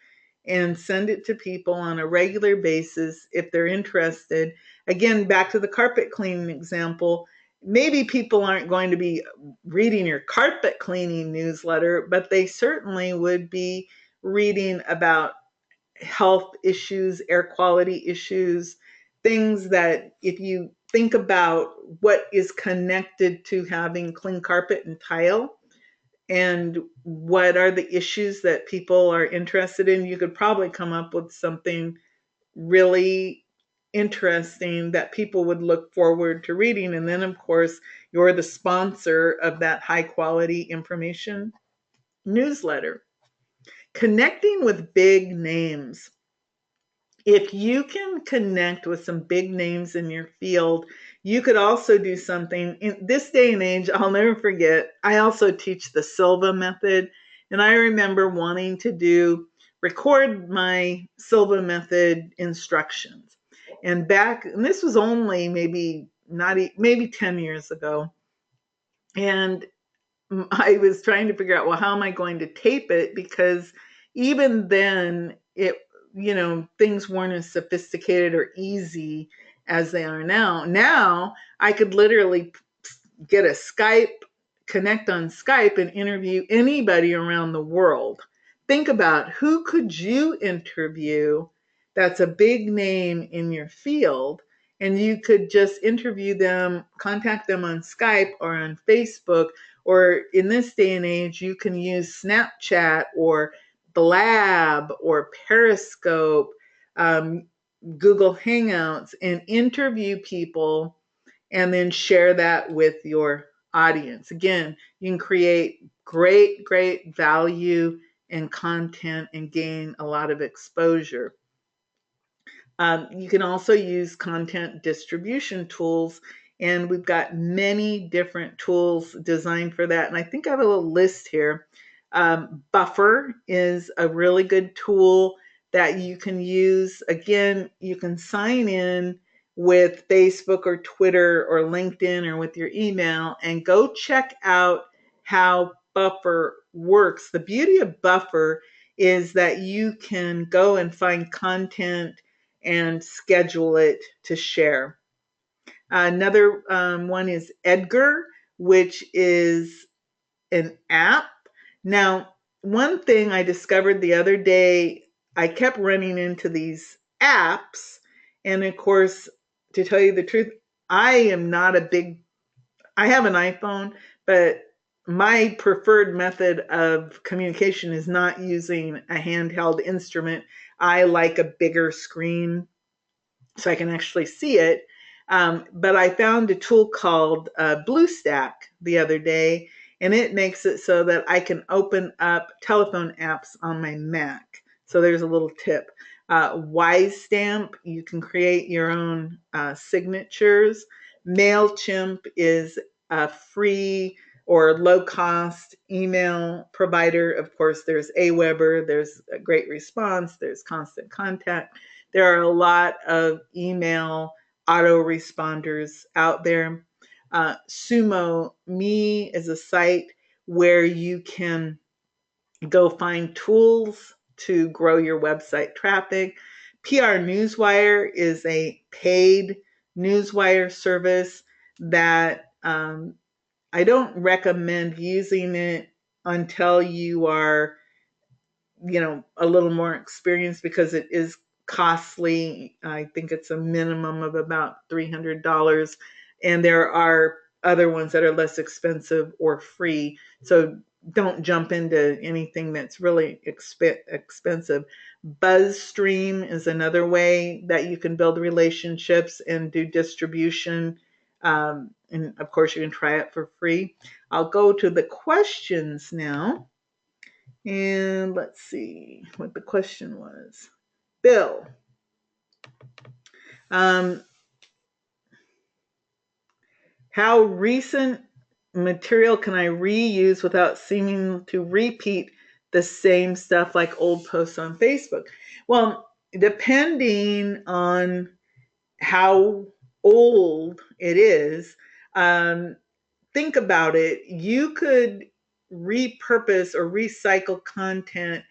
and send it to people on a regular basis if they're interested. Again, back to the carpet cleaning example, maybe people aren't going to be reading your carpet cleaning newsletter, but they certainly would be reading about health issues, air quality issues, things that if you think about what is connected to having clean carpet and tile and what are the issues that people are interested in. You could probably come up with something really interesting that people would look forward to reading. And then, of course, you're the sponsor of that high quality information newsletter. Connecting with big names. If you can connect with some big names in your field, you could also do something in this day and age. I'll never forget. I also teach the Silva method, and I remember wanting to record my Silva method instructions. And this was only maybe 10 years ago. And I was trying to figure out, well, how am I going to tape it? Because even then, things weren't as sophisticated or easy as they are now. Now I could literally get a connect on Skype and interview anybody around the world. Think about, who could you interview that's a big name in your field, and you could just interview them, contact them on Skype or on Facebook, or in this day and age, you can use Snapchat or Blab or Periscope, um, Google Hangouts, and interview people and then share that with your audience. Again, you can create great value and content and gain a lot of exposure. You can also use content distribution tools, and we've got many different tools designed for that. And I think I have a little list here. Buffer is a really good tool that you can use. Again, you can sign in with Facebook or Twitter or LinkedIn or with your email and go check out how Buffer works. The beauty of Buffer is that you can go and find content and schedule it to share. Another one is Edgar, which is an app. Now, one thing I discovered the other day, I kept running into these apps. And of course, to tell you the truth, I am not a big, I have an iPhone, but my preferred method of communication is not using a handheld instrument. I like a bigger screen so I can actually see it. But I found a tool called BlueStack the other day, and it makes it so that I can open up telephone apps on my Mac. So there's a little tip. WiseStamp, you can create your own signatures. MailChimp is a free or low cost email provider. Of course, there's Aweber, there's a Great Response, there's Constant Contact. There are a lot of email autoresponders out there. Sumo Me is a site where you can go find tools to grow your website traffic. PR Newswire is a paid newswire service that I don't recommend using it until you are a little more experienced, because it is costly. I think it's a minimum of about $300, and there are other ones that are less expensive or free. So don't jump into anything that's really expensive. Buzzstream is another way that you can build relationships and do distribution. And of course, you can try it for free. I'll go to the questions now. And let's see what the question was. Bill, how recent material can I reuse without seeming to repeat the same stuff like old posts on Facebook? Well, depending on how old it is, think about it. You could repurpose or recycle content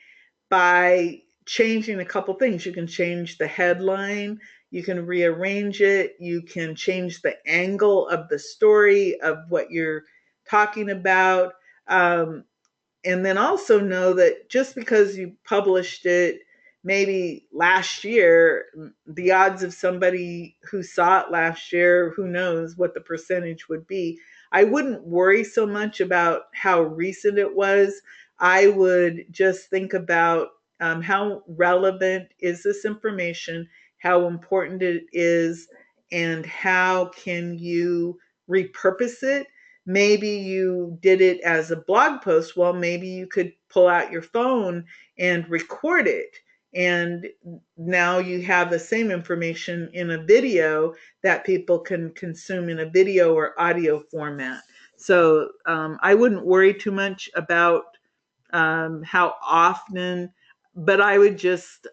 by changing a couple things. You can change the headline, you can rearrange it, you can change the angle of the story of what you're talking about. And then also know that just because you published it maybe last year, the odds of somebody who saw it last year, who knows what the percentage would be. I wouldn't worry so much about how recent it was. I would just think about how relevant is this information, how important it is, and how can you repurpose it. Maybe you did it as a blog post. Well, maybe you could pull out your phone and record it. And now you have the same information in a video that people can consume in a video or audio format. So I wouldn't worry too much about how often, but I would just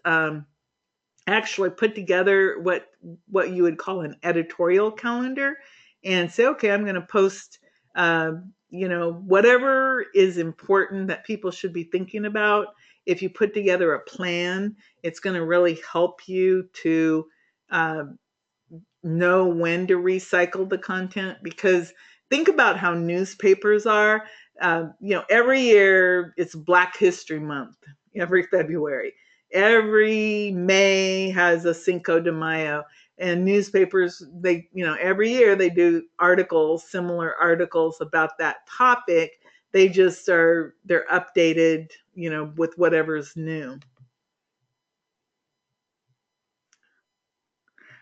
actually put together what you would call an editorial calendar and say, okay, I'm going to post whatever is important that people should be thinking about. If you put together a plan, it's going to really help you to uh, know when to recycle the content, because think about how newspapers are. Every year it's Black History Month, every February. Every May has a Cinco de Mayo. And newspapers, every year they do articles, similar articles about that topic. They're updated, with whatever's new.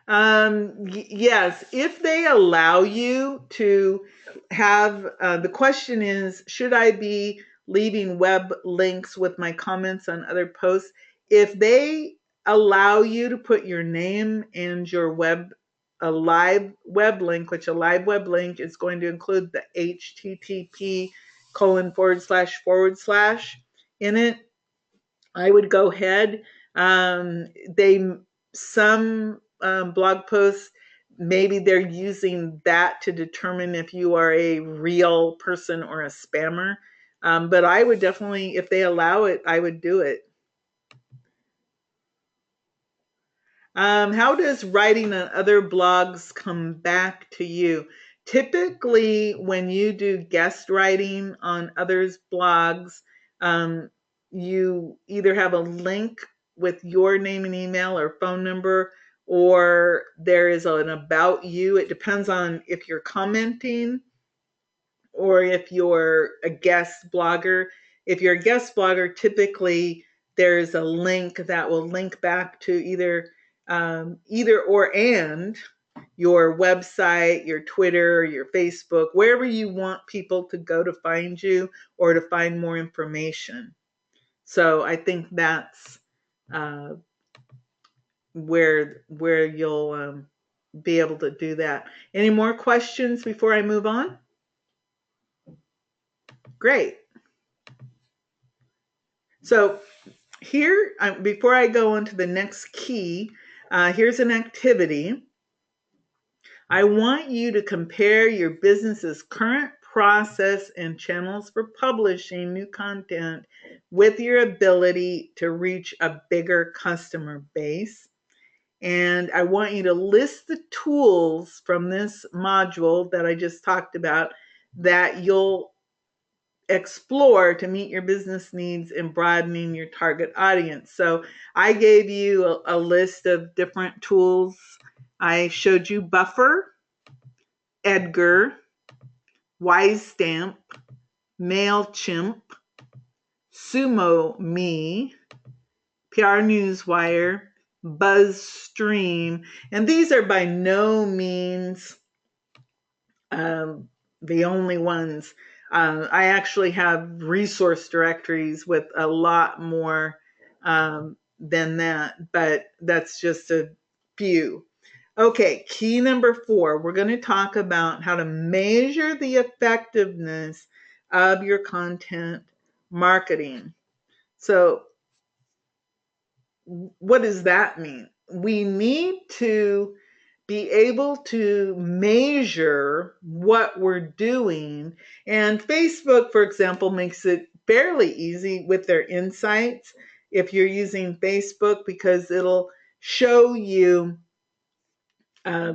Yes, if they allow you to have, the question is, should I be leaving web links with my comments on other posts? If they allow you to put your name and your a live web link, which a live web link is going to include the HTTP :// in it, I would go ahead. They some blog posts, maybe they're using that to determine if you are a real person or a spammer. But I would definitely, if they allow it, I would do it. How does writing on other blogs come back to you? Typically, when you do guest writing on others' blogs, you either have a link with your name and email or phone number, or there is an about you. It depends on if you're commenting or if you're a guest blogger. If you're a guest blogger, typically there's a link that will link back to either or and your website, your Twitter, your Facebook, wherever you want people to go to find you or to find more information. So I think that's uh, where you'll be able to do that. Any more questions before I move on? Great. So here, before I go on to the next key, here's an activity. I want you to compare your business's current process and channels for publishing new content with your ability to reach a bigger customer base. And I want you to list the tools from this module that I just talked about that you'll explore to meet your business needs and broadening your target audience. So I gave you a list of different tools. I showed you Buffer, Edgar, WiseStamp, MailChimp, SumoMe, PR Newswire, BuzzStream, and these are by no means the only ones. I actually have resource directories with a lot more than that, but that's just a few. Okay, key number 4, we're going to talk about how to measure the effectiveness of your content marketing. So, what does that mean? We need to be able to measure what we're doing. And Facebook, for example, makes it fairly easy with their insights if you're using Facebook, because it'll show you, uh,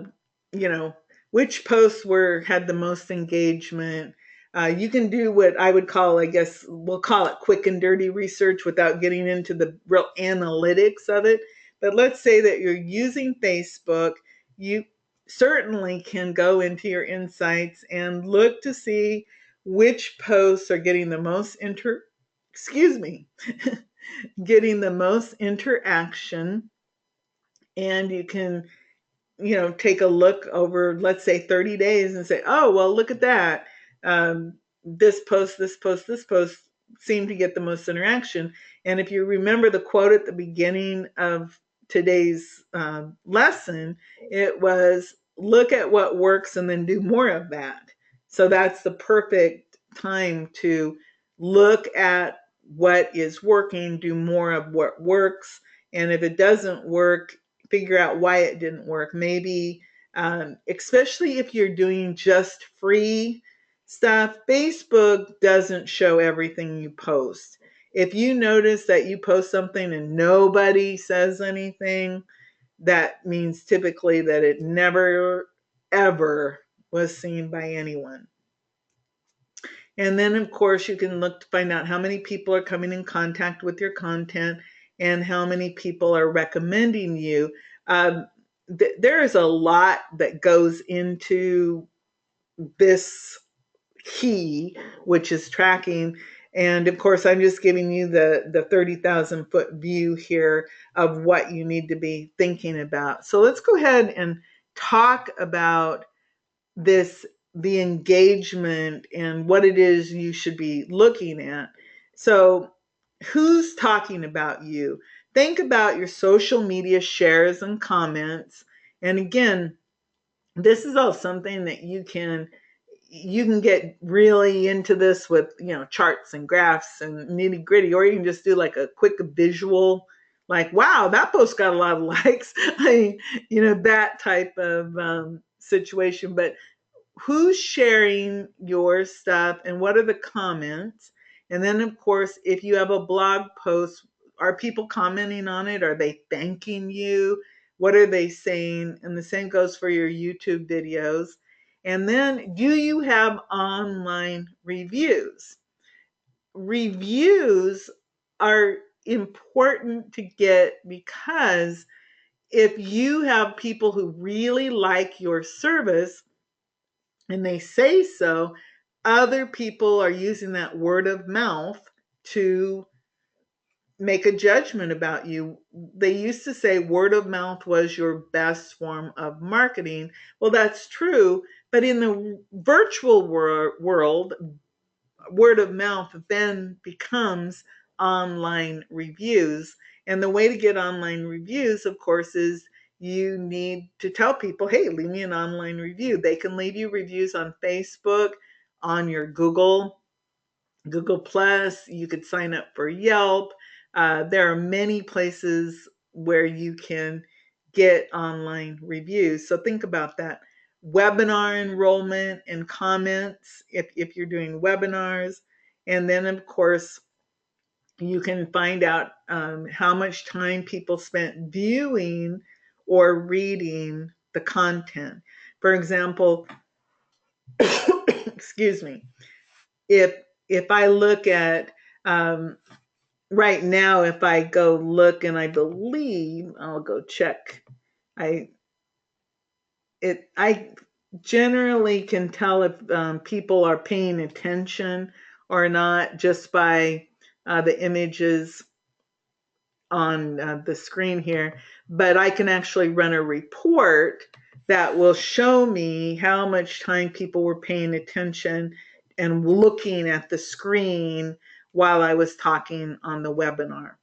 you know, which posts had the most engagement, You can do what I would call, I guess, we'll call it quick and dirty research without getting into the real analytics of it. But let's say that you're using Facebook. You certainly can go into your insights and look to see which posts are getting the most excuse me, getting the most interaction. And you can, take a look over, let's say 30 days and say, oh, well, look at that. This post, this post, this post seem to get the most interaction. And if you remember the quote at the beginning of today's lesson, it was look at what works and then do more of that. So that's the perfect time to look at what is working, do more of what works. And if it doesn't work, figure out why it didn't work. Maybe, especially if you're doing just free stuff, Facebook doesn't show everything you post. If you notice that you post something and nobody says anything, that means typically that it never, ever was seen by anyone. And then, of course, you can look to find out how many people are coming in contact with your content and how many people are recommending you. There is a lot that goes into this key, which is tracking. And of course, I'm just giving you the 30,000 foot view here of what you need to be thinking about. So let's go ahead and talk about this, the engagement and what it is you should be looking at. So who's talking about you? Think about your social media shares and comments. And again, this is all something that you can get really into this with, charts and graphs and nitty gritty, or you can just do like a quick visual, like, wow, that post got a lot of likes. I mean, that type of situation. But who's sharing your stuff and what are the comments? And then, of course, if you have a blog post, are people commenting on it? Are they thanking you? What are they saying? And the same goes for your YouTube videos. And then, do you have online reviews? Reviews are important to get because if you have people who really like your service, and they say so, other people are using that word of mouth to make a judgment about you. They used to say word of mouth was your best form of marketing. Well, that's true, but in the virtual world, word of mouth then becomes online reviews. And the way to get online reviews, of course, is you need to tell people, hey, leave me an online review. They can leave you reviews on Facebook, on your Google Plus. You could sign up for Yelp. There are many places where you can get online reviews. So think about that. Webinar enrollment and comments if you're doing webinars. And then, of course, you can find out how much time people spent viewing or reading the content. For example, excuse me, if I look at right now, if I go look, and I believe I'll go check, I I generally can tell if people are paying attention or not just by the images on the screen here. But I can actually run a report that will show me how much time people were paying attention and looking at the screen while I was talking on the webinar.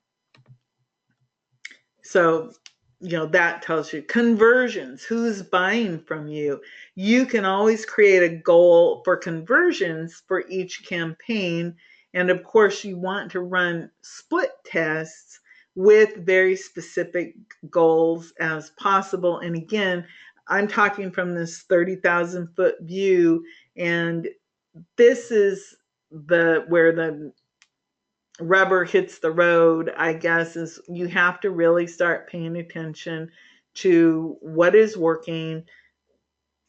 So, that tells you conversions, who's buying from you. You can always create a goal for conversions for each campaign. And of course, you want to run split tests with very specific goals as possible. And again, I'm talking from this 30,000 foot view, and this is where the rubber hits the road, I guess, is you have to really start paying attention to what is working.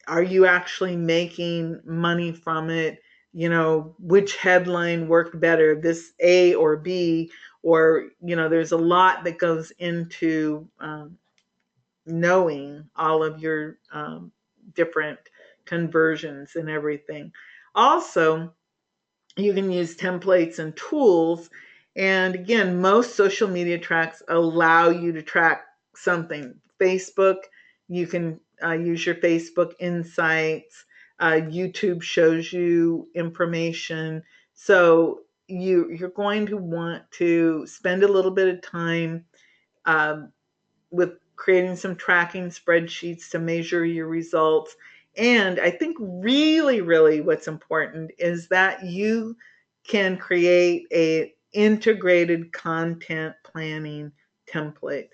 Are you actually making money from it? which headline worked better, this A or B, or, there's a lot that goes into knowing all of your different conversions and everything. Also, you can use templates and tools. And again, most social media tracks allow you to track something. Facebook, you can use your Facebook insights. YouTube shows you information. So you're going to want to spend a little bit of time um, with creating some tracking spreadsheets to measure your results. And I think really, really what's important is that you can create a integrated content planning template.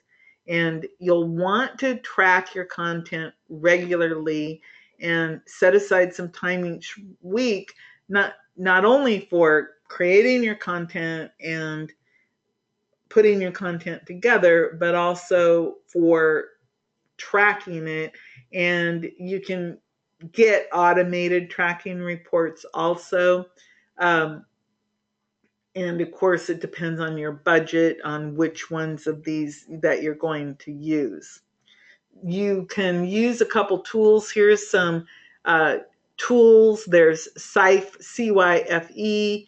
And you'll want to track your content regularly and set aside some time each week, not only for creating your content and putting your content together, but also for tracking it. And you can get automated tracking reports also. Um, and of course, it depends on your budget on which ones of these that you're going to use. You can use a couple tools. Here's some uh, tools. There's Cyphe, CYFE,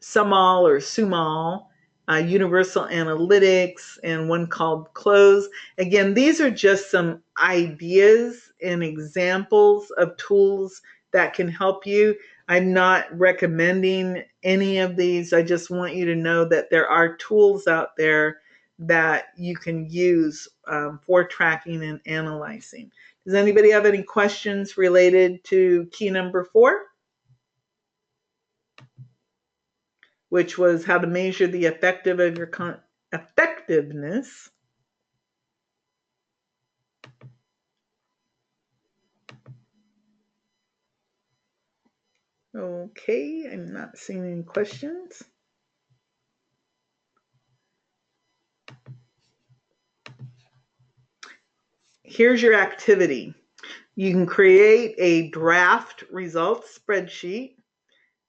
Sumal or Sumal, Universal Analytics, and one called Close. Again, these are just some ideas and examples of tools that can help you. I'm not recommending any of these. I just want you to know that there are tools out there that you can use for tracking and analyzing. Does anybody have any questions related to key number 4, which was how to measure the effectiveness? Okay, I'm not seeing any questions. Here's your activity. You can create a draft results spreadsheet,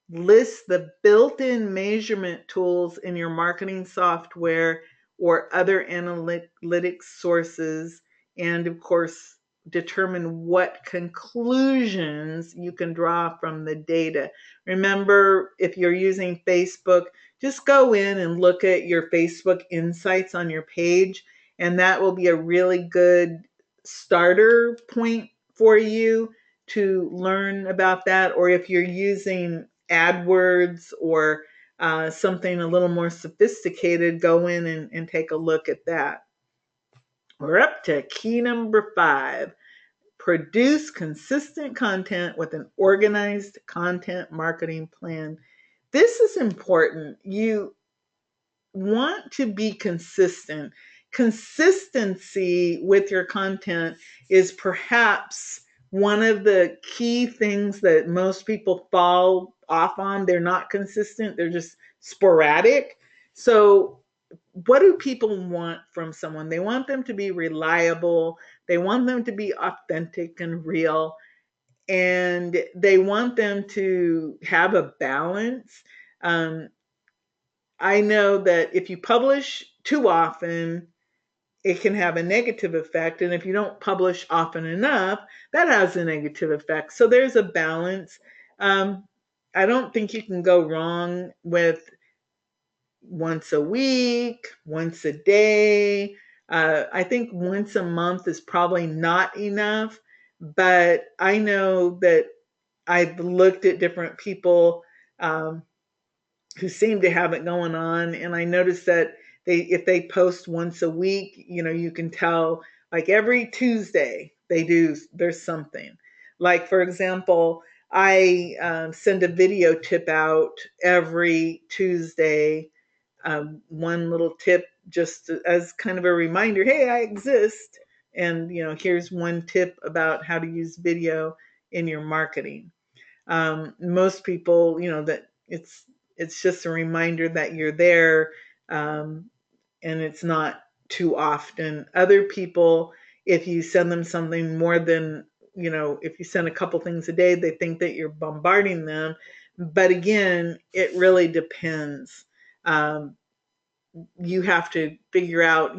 list the built-in measurement tools in your marketing software or other analytics sources, and of course, determine what conclusions you can draw from the data. Remember, if you're using Facebook, just go in and look at your Facebook insights on your page, and that will be a really good starter point for you to learn about that. Or if you're using AdWords or something a little more sophisticated, go in and take a look at that. We're up to key number 5. Produce consistent content with an organized content marketing plan. This is important. You want to be consistent. Consistency with your content is perhaps one of the key things that most people fall off on. They're not consistent, they're just sporadic. So, what do people want from someone? They want them to be reliable, they want them to be authentic and real, and they want them to have a balance. Um, I know that if you publish too often, it can have a negative effect. And if you don't publish often enough, that has a negative effect. So there's a balance. Um, I don't think you can go wrong with once a week, once a day. I think once a month is probably not enough. But I know that I've looked at different people who seem to have it going on. And I noticed that if they post once a week, you can tell like every Tuesday there's something. Like, for example, I send a video tip out every Tuesday, one little tip just as kind of a reminder, hey, I exist. And, here's one tip about how to use video in your marketing. Most people, that it's just a reminder that you're there, and it's not too often. Other people, if you send them something more than, if you send a couple things a day, they think that you're bombarding them. But again, it really depends. Um, you have to figure out,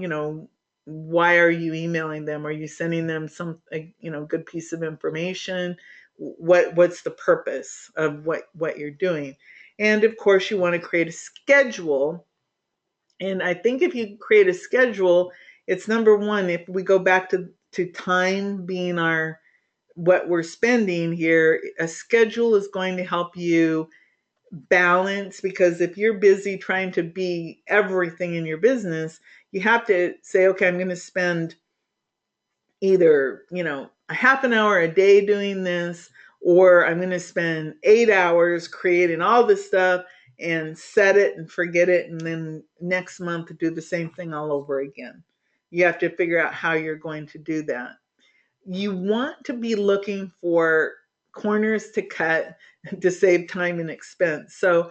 why are you emailing them? Are you sending them some, good piece of information? What's the purpose of what you're doing? And of course, you want to create a schedule. And I think if you create a schedule, it's number one. If we go back to time being our what we're spending here, a schedule is going to help you balance, because if you're busy trying to be everything in your business, you have to say, okay, I'm going to spend either, a half an hour a day doing this, or I'm going to spend 8 hours creating all this stuff and set it and forget it. And then next month, do the same thing all over again. You have to figure out how you're going to do that. You want to be looking for corners to cut to save time and expense. So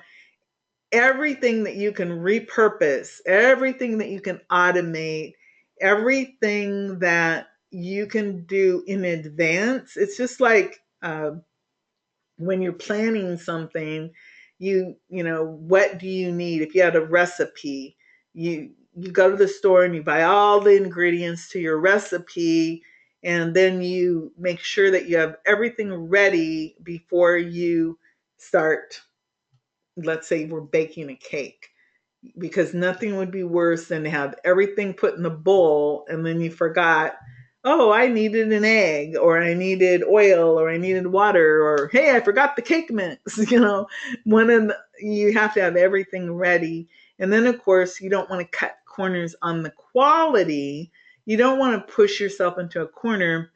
everything that you can repurpose, everything that you can automate, everything that you can do in advance. It's just like when you're planning something, what do you need? If you had a recipe, you go to the store and you buy all the ingredients to your recipe, and then you make sure that you have everything ready before you start. Let's say we're baking a cake, because nothing would be worse than to have everything put in the bowl and then you forgot, oh, I needed an egg, or I needed oil, or I needed water, or hey, I forgot the cake mix. You have to have everything ready. And then of course, you don't want to cut corners on the quality. You don't want to push yourself into a corner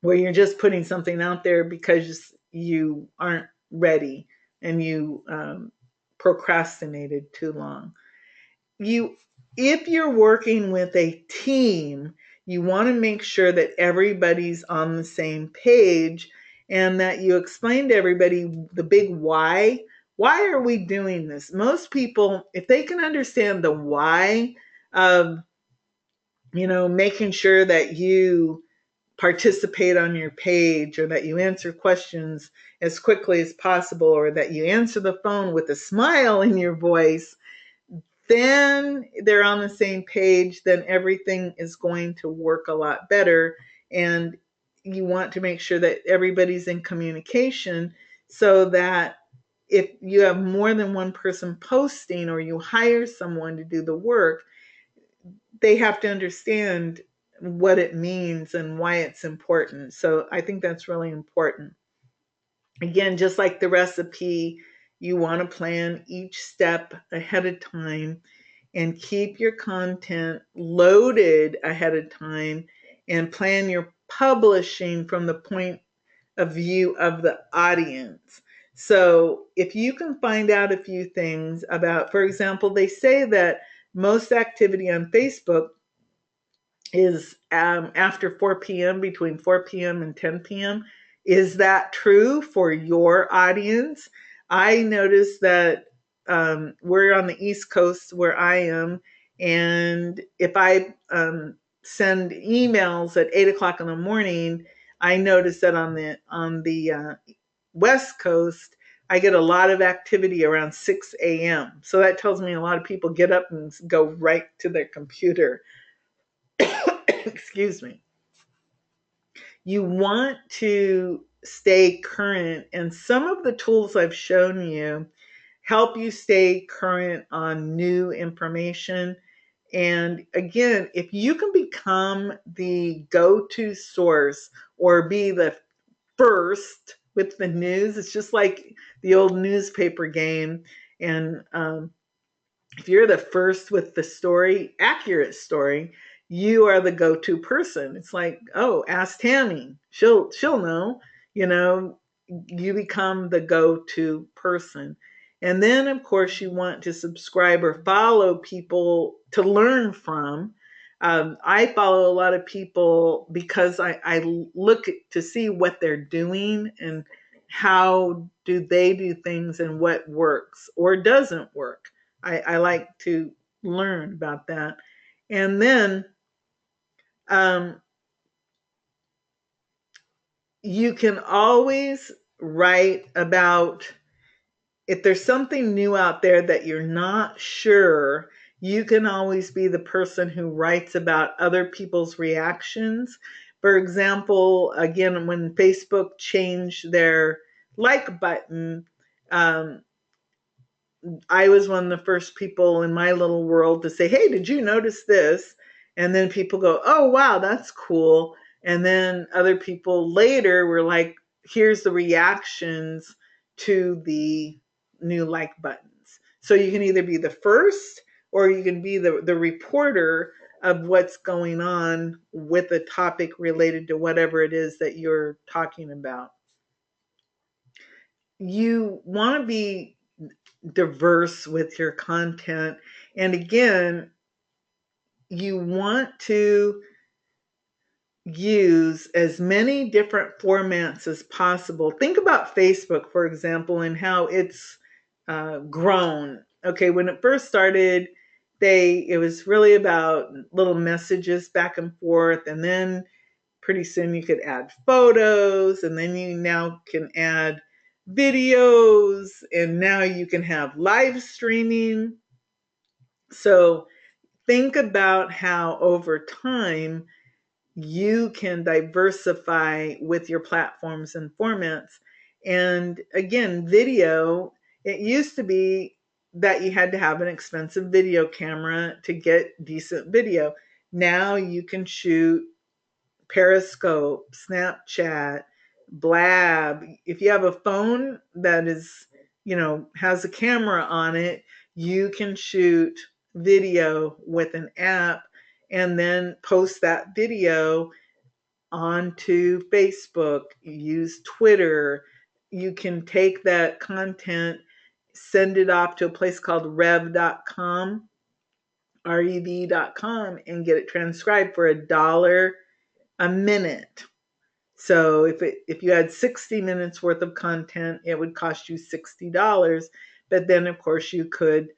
where you're just putting something out there because you aren't ready, and you procrastinated too long. You If you're working with a team, you want to make sure that everybody's on the same page, and that you explain to everybody the big why. Why are we doing this? Most people, if they can understand the why of, making sure that you participate on your page, or that you answer questions as quickly as possible, or that you answer the phone with a smile in your voice, then they're on the same page, then everything is going to work a lot better. And you want to make sure that everybody's in communication, so that if you have more than one person posting, or you hire someone to do the work, they have to understand what it means and why it's important. So I think that's really important. Again, just like the recipe, you want to plan each step ahead of time, and keep your content loaded ahead of time, and plan your publishing from the point of view of the audience. So if you can find out a few things about, for example, they say that most activity on Facebook is after 4 p.m., between 4 p.m. and 10 p.m. Is that true for your audience? I noticed that we're on the East Coast where I am, and if I send emails at 8 o'clock in the morning, I notice that on the West Coast, I get a lot of activity around 6 a.m. So that tells me a lot of people get up and go right to their computer. Excuse me. You want to stay current, and some of the tools I've shown you help you stay current on new information. And again, if you can become the go-to source, or be the first with the news, it's just like the old newspaper game. And if you're the first with the story, accurate story, you are the go-to person. It's like, oh, ask Tammy. She'll know, you know, you become the go-to person. And then of course you want to subscribe or follow people to learn from. I follow a lot of people because I look to see what they're doing, and how do they do things, and what works or doesn't work. I like to learn about that. And then um, you can always write about if there's something new out there that you're not sure, you can always be the person who writes about other people's reactions. For example, again, when Facebook changed their like button, um, I was one of the first people in my little world to say, "Hey, did you notice this?" And then people go, "Oh, wow, that's cool." And then other people later were like, "Here's the reactions to the new like buttons." So you can either be the first or you can be the reporter of what's going on with a topic related to whatever it is that you're talking about. You want to be diverse with your content. And again, you want to use as many different formats as possible. Think about Facebook, for example, and how it's grown. Okay, when it first started, it was really about little messages back and forth, and then pretty soon you could add photos, and then you now can add videos, and now you can have live streaming. So think about how over time you can diversify with your platforms and formats. And again, video, it used to be that you had to have an expensive video camera to get decent video. Now you can shoot Periscope, Snapchat, Blab. If you have a phone that is, has a camera on it, you can shoot video with an app and then post that video onto Facebook, use Twitter. You can take that content, send it off to a place called rev.com, rev.com, and get it transcribed for $1 a minute. So if you had 60 minutes worth of content, it would cost you $60. But then of course you could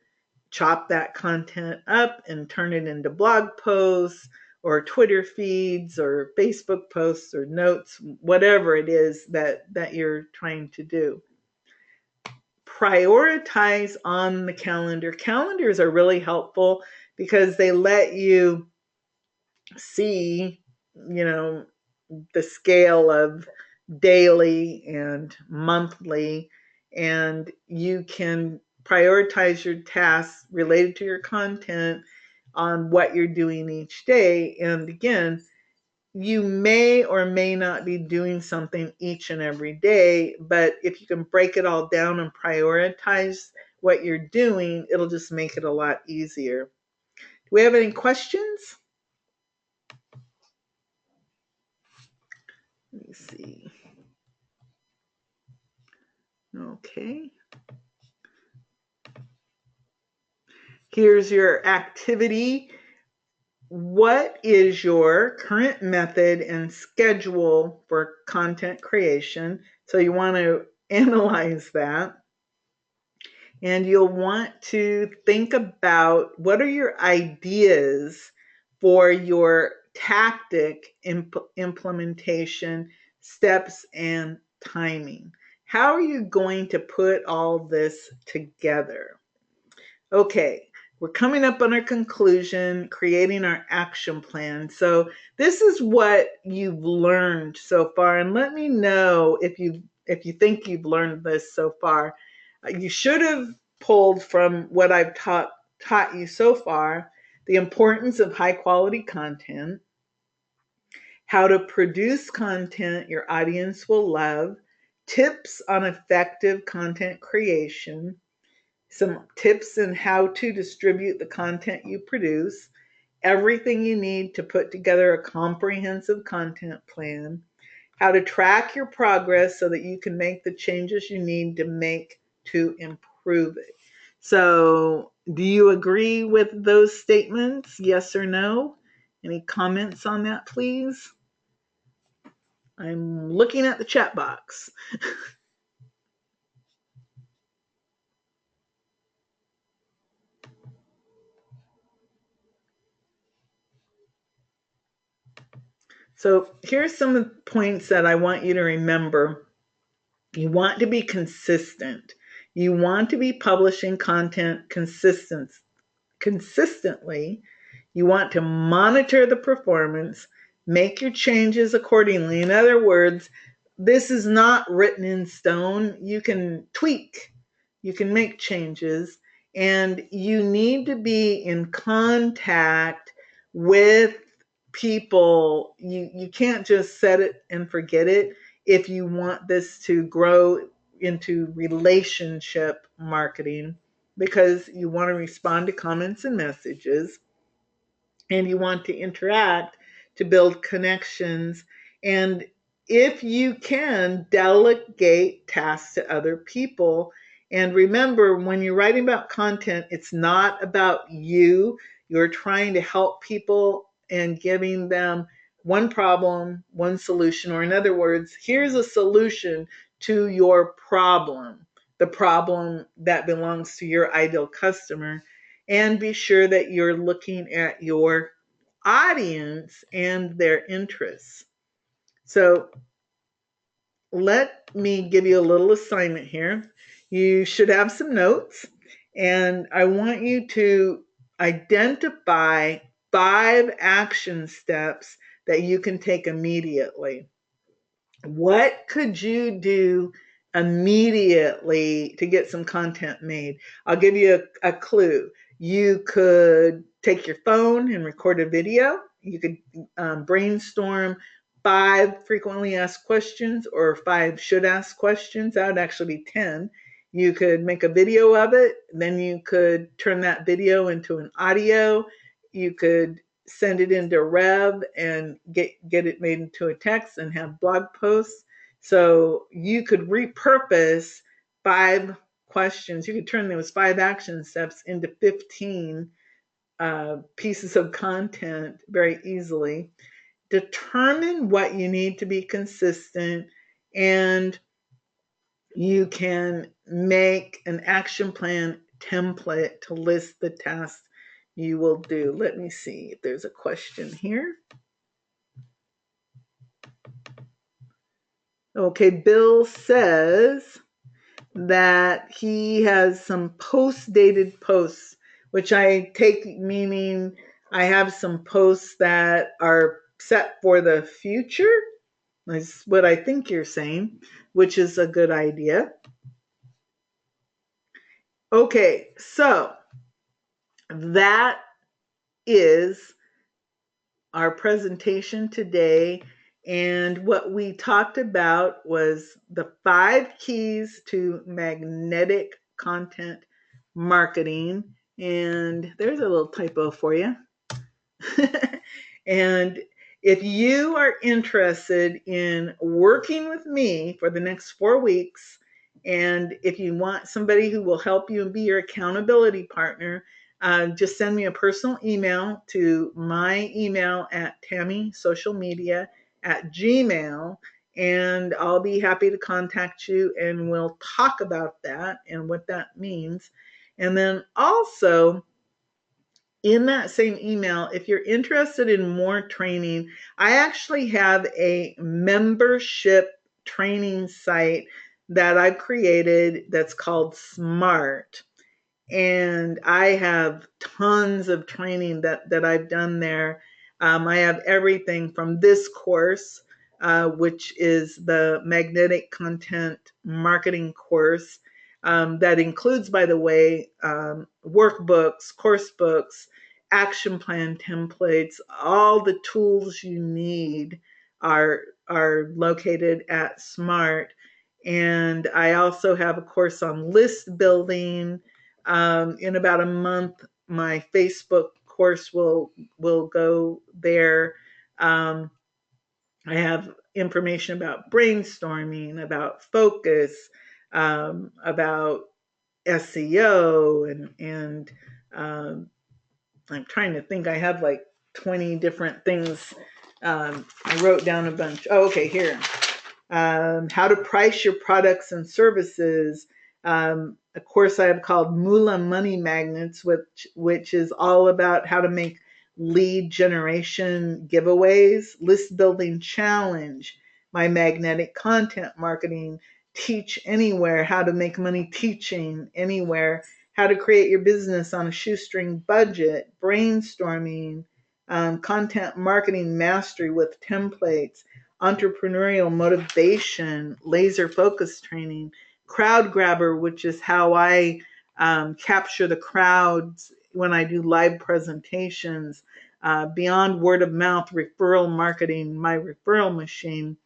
chop that content up and turn it into blog posts or Twitter feeds or Facebook posts or notes, whatever it is that you're trying to do. Prioritize on the calendar. Calendars are really helpful because they let you see, the scale of daily and monthly, and you can prioritize your tasks related to your content on what you're doing each day. And again, you may or may not be doing something each and every day, but if you can break it all down and prioritize what you're doing, it'll just make it a lot easier. Do we have any questions? Let me see. Okay. Here's your activity. What is your current method and schedule for content creation? So you want to analyze that. And you'll want to think about what are your ideas for your tactic implementation, steps, and timing. How are you going to put all this together? Okay, we're coming up on our conclusion, creating our action plan. So this is what you've learned so far, and let me know if you think you've learned this so far. You should have pulled from what I've taught you so far the importance of high quality content, how to produce content your audience will love, tips on effective content creation, some tips on how to distribute the content you produce, everything you need to put together a comprehensive content plan, how to track your progress so that you can make the changes you need to make to improve it. So, do you agree with those statements? Yes or no? Any comments on that, please? I'm looking at the chat box. So, here's some of the points that I want you to remember. You want to be consistent. You want to be publishing content consistently. You want to monitor the performance, make your changes accordingly. In other words, this is not written in stone. You can tweak, you can make changes, and you need to be in contact with people. You can't just set it and forget it if you want this to grow into relationship marketing, because you want to respond to comments and messages, and you want to interact to build connections. And if you can, delegate tasks to other people. And remember, when you're writing about content, it's not about you. You're trying to help people and giving them one problem, one solution, or in other words, here's a solution to your problem, the problem that belongs to your ideal customer. And be sure that you're looking at your audience and their interests. So let me give you a little assignment here. You should have some notes, and I want you to identify 5 action steps that you can take immediately. What could you do immediately to get some content made? I'll give you a clue. You could take your phone and record a video. You could brainstorm 5 frequently asked questions or 5 should ask questions. That would actually be 10. You could make a video of it. Then you could turn that video into an audio. You could send it into Rev and get it made into a text and have blog posts. So you could repurpose 5 questions. You could turn those 5 action steps into 15 pieces of content very easily. Determine what you need to be consistent, and you can make an action plan template to list the tasks you will do. Let me see if there's a question here. Okay, Bill says that he has some post-dated posts, which I take meaning I have some posts that are set for the future. That's what I think you're saying, which is a good idea. Okay, so that is our presentation today. And what we talked about was the 5 keys to magnetic content marketing. And there's a little typo for you. And if you are interested in working with me for the next 4 weeks, and if you want somebody who will help you and be your accountability partner, just send me a personal email to my email at tamisocialmedia@gmail.com, and I'll be happy to contact you and we'll talk about that and what that means. And then also, in that same email, if you're interested in more training, I actually have a membership training site that I've created that's called Smart. And I have tons of training that I've done there. I have everything from this course, which is the Magnetic Content Marketing course, that includes, by the way, workbooks, course books, action plan templates. All the tools you need are located at Smart. And I also have a course on list building. In about a month, my Facebook course will go there. I have information about brainstorming, about focus, about SEO, and I'm trying to think. I have like 20 different things. I wrote down a bunch. Oh, okay, here. How to price your products and services. A course I have called Moolah Money Magnets, which is all about how to make lead generation giveaways, list building challenge, my magnetic content marketing teach anywhere, how to make money teaching anywhere, how to create your business on a shoestring budget, brainstorming, content marketing mastery with templates, entrepreneurial motivation, laser focus training, crowd grabber, which is how I capture the crowds when I do live presentations, beyond word of mouth, referral marketing, my referral machine,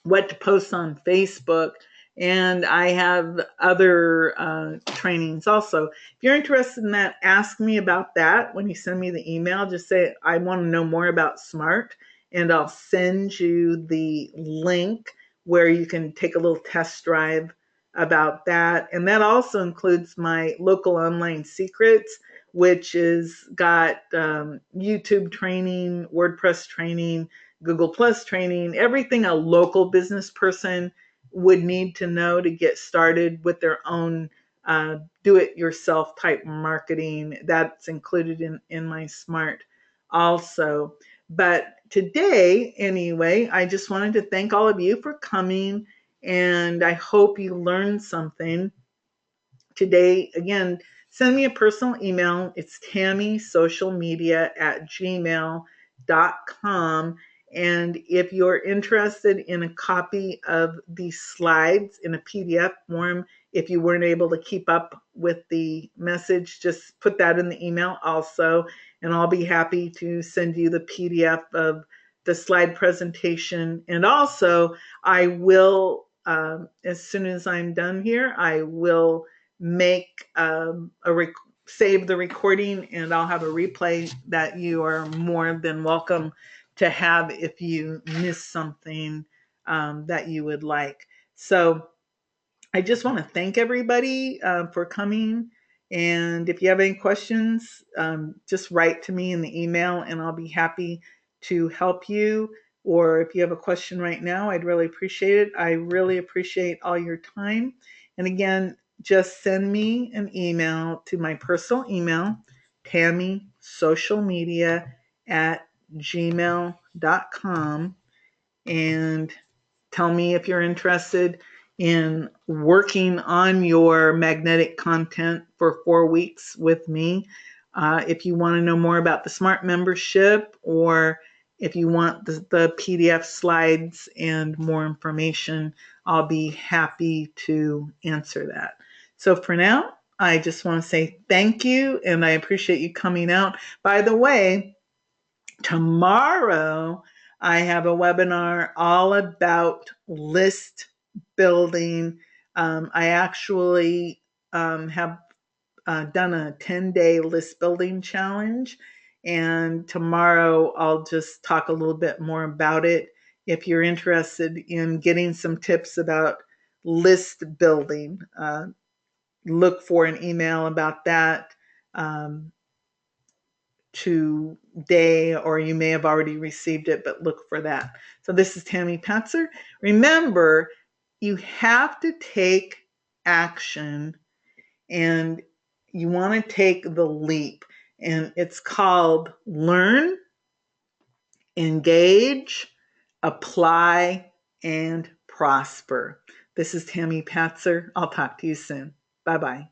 what to post on Facebook, and I have other trainings also. If you're interested in that, ask me about that when you send me the email. Just say, I want to know more about SMART, and I'll send you the link where you can take a little test drive about that. And that also includes my local online secrets, which is got YouTube training, WordPress training, Google Plus training, everything a local business person would need to know to get started with their own do-it-yourself type marketing. That's included in my SMART also. But today, anyway, I just wanted to thank all of you for coming, and I hope you learned something today. Again, send me a personal email. It's tammysocialmedia@gmail.com. And if you're interested in a copy of these slides in a PDF form, if you weren't able to keep up with the message, just put that in the email also. And I'll be happy to send you the PDF of the slide presentation. And also, I will, as soon as I'm done here, I will make save the recording, and I'll have a replay that you are more than welcome to have if you miss something that you would like. So I just want to thank everybody for coming. And if you have any questions, just write to me in the email and I'll be happy to help you. Or if you have a question right now, I'd really appreciate it. I really appreciate all your time. And again, just send me an email to my personal email, tammysocialmedia@gmail.com, and tell me if you're interested in working on your magnetic content for 4 weeks with me. If you want to know more about the SMART membership, or if you want the PDF slides and more information, I'll be happy to answer that. So for now, I just want to say thank you, and I appreciate you coming out. By the way, tomorrow, I have a webinar all about list building. I actually have done a 10-day list building challenge, and tomorrow I'll just talk a little bit more about it. If you're interested in getting some tips about list building, look for an email about that. Today, or you may have already received it, but look for that. So this is Tammy Patzer. Remember, you have to take action, and you want to take the leap. And it's called learn, engage, apply, and prosper. This is Tammy Patzer. I'll talk to you soon. Bye-bye.